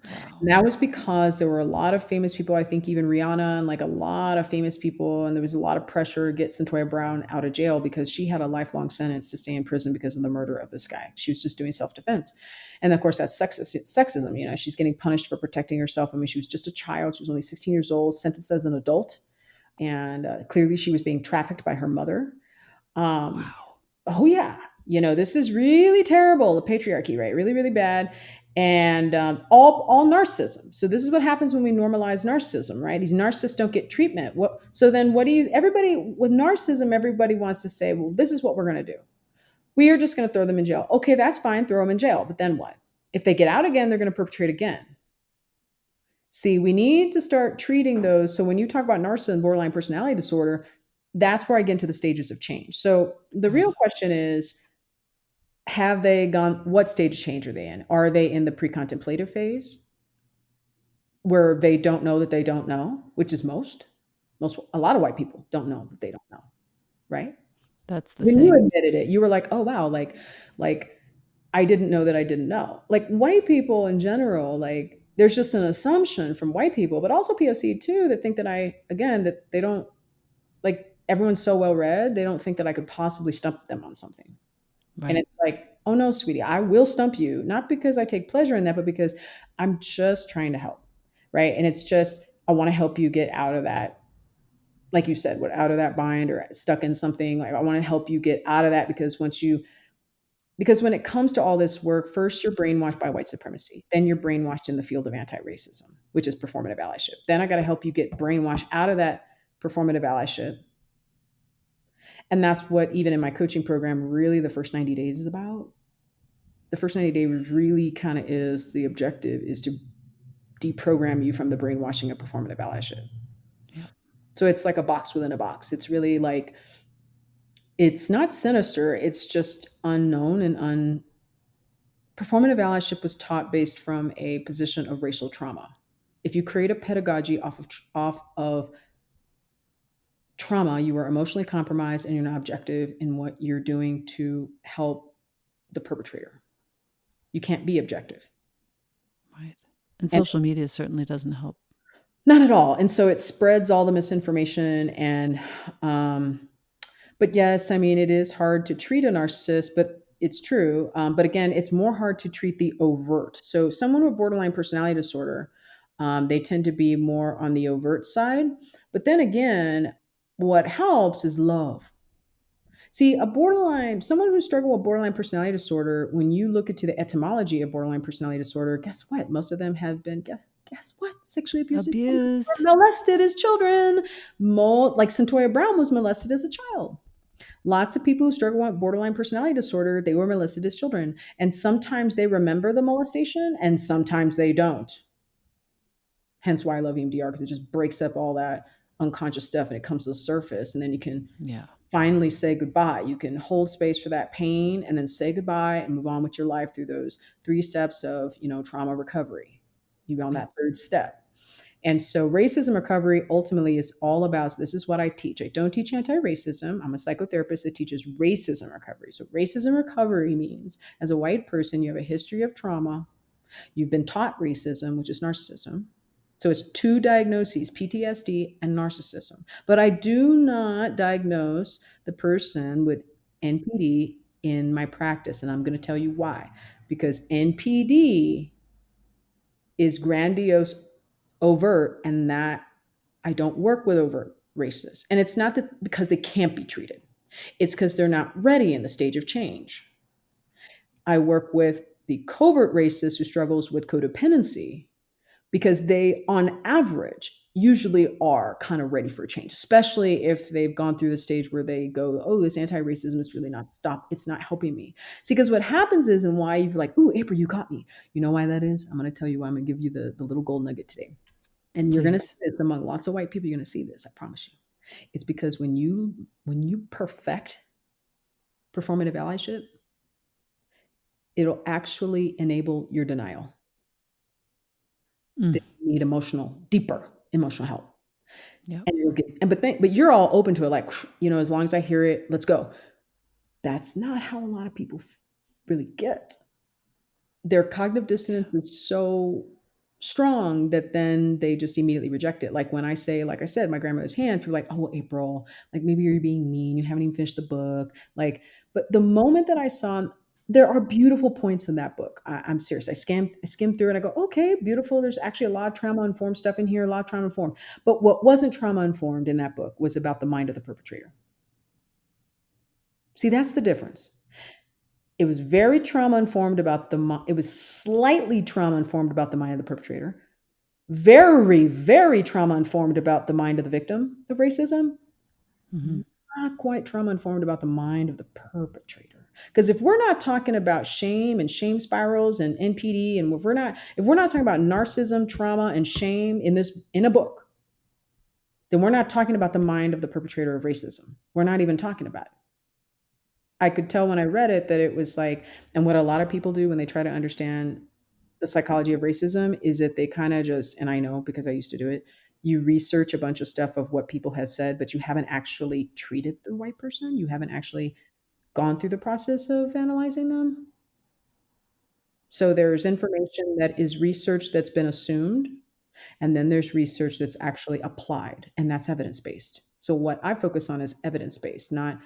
Wow. And that was because there were a lot of famous people, I think even Rihanna and like a lot of famous people, and there was a lot of pressure to get Centoya Brown out of jail because she had a lifelong sentence to stay in prison because of the murder of this guy. She was just doing self-defense. And of course, that's sexism. You know, she's getting punished for protecting herself. I mean, she was just a child. She was only 16 years old, sentenced as an adult. And clearly she was being trafficked by her mother. Um, Wow. oh yeah, you know, this is really terrible, the patriarchy, right? Really, really bad. And all narcissism. So this is what happens when we normalize narcissism, right? These narcissists don't get treatment. What? So then, what do you? Everybody with narcissism, everybody wants to say, well, this is what we're going to do. We are just going to throw them in jail. Okay, that's fine. Throw them in jail. But then what? If they get out again, they're going to perpetrate again. See, we need to start treating those. So when you talk about narcissism, borderline personality disorder, that's where I get into the stages of change. So the Right. real question is, have they gone, what stage of change are they in? Are they in the pre-contemplative phase where they don't know that they don't know, which is most a lot of white people don't know that they don't know, right? That's the When you thing. admitted it, you were like, "Oh wow, like I didn't know that I didn't know." Like white people in general, like there's just an assumption from white people, but also POC too, that think that that they don't, like everyone's so well read, they don't think that I could possibly stump them on something. And Right. it's like, "Oh no, sweetie, I will stump you, not because I take pleasure in that, but because I'm just trying to help." Right? And it's just I want to help you get out of that, like you said, what out of that bind or stuck in something. Like I want to help you get out of that because when it comes to all this work, first you're brainwashed by white supremacy, then you're brainwashed in the field of anti-racism, which is performative allyship. Then I got to help you get brainwashed out of that performative allyship. And that's what even in my coaching program, really the first 90 days is about. The first 90 days really kind of is the objective is to deprogram you from the brainwashing of performative allyship. Yeah. So it's like a box within a box. It's really like it's not sinister, it's just unknown and performative allyship was taught based from a position of racial trauma. If you create a pedagogy off of trauma, you are emotionally compromised and you're not objective in what you're doing to help the perpetrator. You can't be objective. Right. And And social media certainly doesn't help. not at all. And so it spreads all the misinformation and but yes, I mean it is hard to treat a narcissist, but it's true. But again, it's more hard to treat the overt. So someone with borderline personality disorder, they tend to be more on the overt side. But then again, what helps is love. See, someone who struggle with borderline personality disorder, when you look into the etymology of borderline personality disorder, guess what? Most of them have been, guess what? Sexually abused or Abused. molested as children. Like Centoya Brown was molested as a child. Lots of people who struggle with borderline personality disorder, they were molested as children. And sometimes they remember the molestation and sometimes they don't. Hence why I love EMDR because it just breaks up all that unconscious stuff and it comes to the surface. And then you can Yeah. finally say goodbye. You can hold space for that pain and then say goodbye and move on with your life through those 3 steps of, trauma recovery. You're on Yeah. that third step. And so racism recovery ultimately is all about, so this is what I teach. I don't teach anti-racism. I'm a psychotherapist that teaches racism recovery. So racism recovery means as a white person, you have a history of trauma. You've been taught racism, which is narcissism. So it's two diagnoses, PTSD and narcissism. But I do not diagnose the person with NPD in my practice. And I'm going to tell you why. Because NPD is grandiose, overt, and that I don't work with overt racists. And it's not that because they can't be treated, it's because they're not ready in the stage of change. I work with the covert racist who struggles with codependency because they, on average, usually are kind of ready for change, especially if they've gone through the stage where they go, oh, this anti-racism is really not stop. It's not helping me. See, because what happens is, and why you're like, ooh, April, you got me. You know why that is? I'm going to tell you why. I'm going to give you the little gold nugget today. And you're going to see Please. this among lots of white people. You're going to see this. I promise you. It's because when you perfect performative allyship, it'll actually enable your denial. Mm. That you need deeper emotional help. Yep. And you'll get, and but you're all open to it, like, as long as I hear it, let's go. That's not how a lot of people really get. Their cognitive dissonance is so strong that then they just immediately reject it. Like when I say, like I said, my grandmother's hand, people are like, oh, April, like maybe you're being mean. You haven't even finished the book. Like, but the moment that I saw, there are beautiful points in that book. I'm serious. I skimmed through and I go, okay, beautiful. There's actually a lot of trauma informed stuff in here, a lot of trauma informed. But what wasn't trauma informed in that book was about the mind of the perpetrator. See, that's the difference. It was very trauma informed about it was slightly trauma informed about the mind of the perpetrator, very, very trauma informed about the mind of the victim of racism, Hmm. not quite trauma informed about the mind of the perpetrator. Because if we're not talking about shame and shame spirals and NPD, and if we're not talking about narcissism, trauma, and shame in a book, then we're not talking about the mind of the perpetrator of racism. We're not even talking about it. I could tell when I read it that it was like, and what a lot of people do when they try to understand the psychology of racism is that they kind of just, and I know because I used to do it, you research a bunch of stuff of what people have said, but you haven't actually treated the white person. You haven't actually gone through the process of analyzing them. So there's information that is research that's been assumed, and then there's research that's actually applied, and that's evidence based. So what I focus on is evidence based, not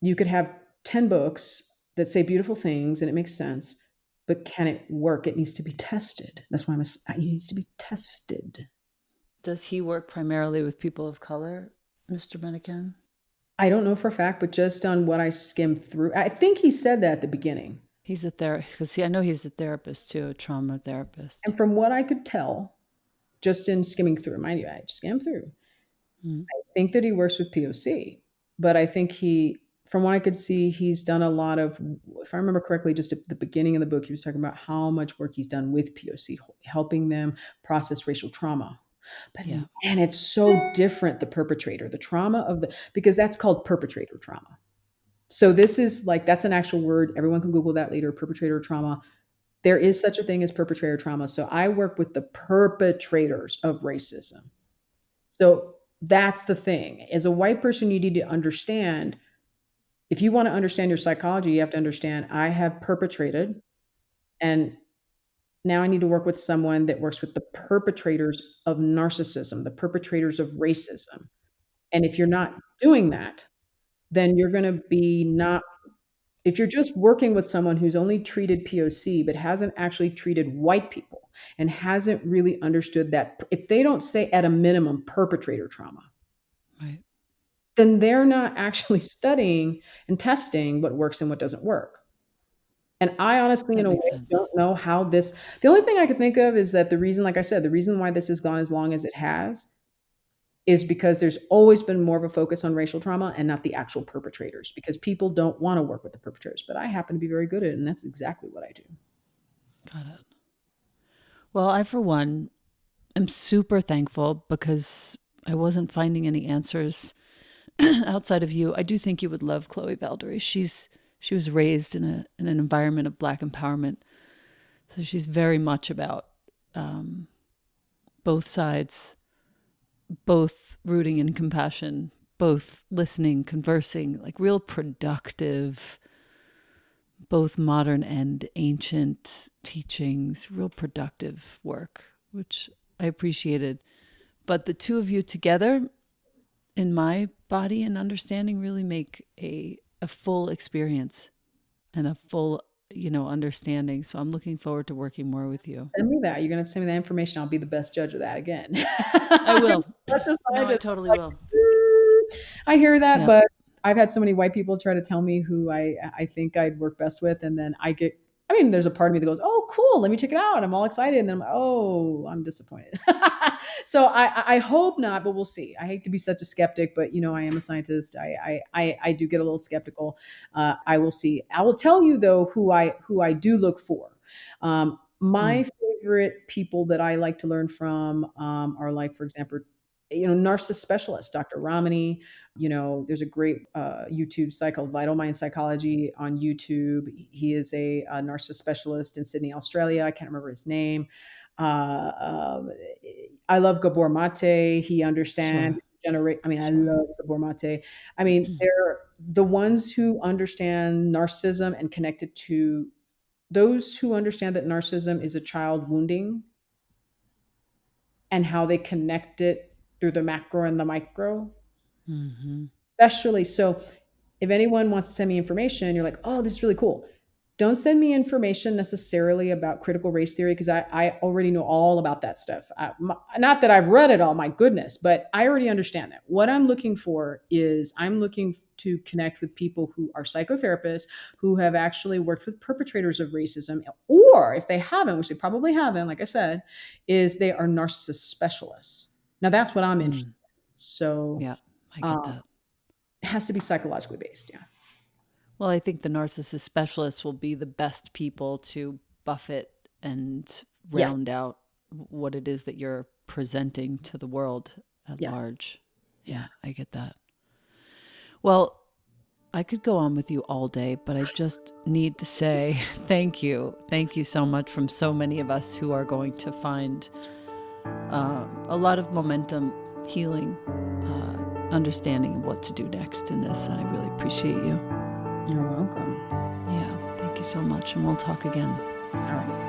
you could have 10 books that say beautiful things and it makes sense, but can it work? It needs to be tested. That's why it needs to be tested. Does he work primarily with people of color, Mr. Menican? I don't know for a fact, but just on what I skimmed through, I think he said that at the beginning. He's a therapist, because I know he's a therapist too, a trauma therapist. And from what I could tell, just in skimming through, mind you, I skimmed through, Mm. I think that he works with POC, but I think from what I could see, he's done a lot of, if I remember correctly, just at the beginning of the book, he was talking about how much work he's done with POC, helping them process racial trauma. But Yeah. man, it's so different, the perpetrator, the trauma because that's called perpetrator trauma. So this is like, that's an actual word. Everyone can Google that later, perpetrator trauma. There is such a thing as perpetrator trauma. So I work with the perpetrators of racism. So that's the thing. As a white person, you need to understand, if you want to understand your psychology, you have to understand I have perpetrated, and now I need to work with someone that works with the perpetrators of narcissism, the perpetrators of racism. And if you're not doing that, then you're going to be not, if you're just working with someone who's only treated POC, but hasn't actually treated white people and hasn't really understood that, if they don't say at a minimum perpetrator trauma, Right. then they're not actually studying and testing what works and what doesn't work. And I honestly, in That a makes way, sense. don't know how the only thing I could think of is that the reason, like I said, the reason why this has gone as long as it has is because there's always been more of a focus on racial trauma and not the actual perpetrators, because people don't want to work with the perpetrators. But I happen to be very good at it, and that's exactly what I do. Got it. Well, I, for one, am super thankful because I wasn't finding any answers outside of you. I do think you would love Chloe Baldery. She was raised in an environment of Black empowerment, so she's very much about both sides, both rooting in compassion, both listening, conversing, like real productive, both modern and ancient teachings, real productive work, which I appreciated. But the two of you together, in my body and understanding, really make a full experience and a full, understanding. So I'm looking forward to working more with you. Send me that. You're gonna have to send me that information. I'll be the best judge of that again. I I'm will. such a No, I scientist. totally I'm like, will. I hear that, Yep. but I've had so many white people try to tell me who I think I'd work best with, and then I get. I mean, there's a part of me that goes, "Oh, cool, let me check it out." I'm all excited, and then I'm like, "Oh, I'm disappointed." So I hope not, but we'll see. I hate to be such a skeptic, but I am a scientist. I do get a little skeptical. I will see. I will tell you though who I do look for. Mm. My favorite people that I like to learn from are like, for example, narcissist specialists, Dr. Ramani. There's a great YouTube site called Vital Mind Psychology on YouTube. He is a narcissist specialist in Sydney, Australia. I can't remember his name. Uh, um, I love Gabor Mate. He understands Sure. generate. I mean, I Sure. love Gabor Mate. I mean, they're the ones who understand narcissism and connect it to those who understand that narcissism is a child wounding and how they connect it through the macro and the micro, Mm-hmm. especially. So if anyone wants to send me information, you're like, oh, this is really cool. Don't send me information necessarily about critical race theory because I already know all about that stuff. Not that I've read it all, my goodness, but I already understand that. What I'm looking for is I'm looking to connect with people who are psychotherapists who have actually worked with perpetrators of racism, or if they haven't, which they probably haven't, like I said, is they are narcissist specialists. Now that's what I'm interested Mm. in. So Yeah, I get um, that. it has to be psychologically based. Yeah. Well, I think the narcissist specialists will be the best people to buffet and Yes. round out what it is that you're presenting to the world at Yes. large. Yeah. Yeah, I get that. Well, I could go on with you all day, but I just need to say thank you. Thank you so much from so many of us who are going to find a lot of momentum, healing, understanding of what to do next in this. And I really appreciate you. You're welcome. Yeah, thank you so much. And we'll talk again. All right.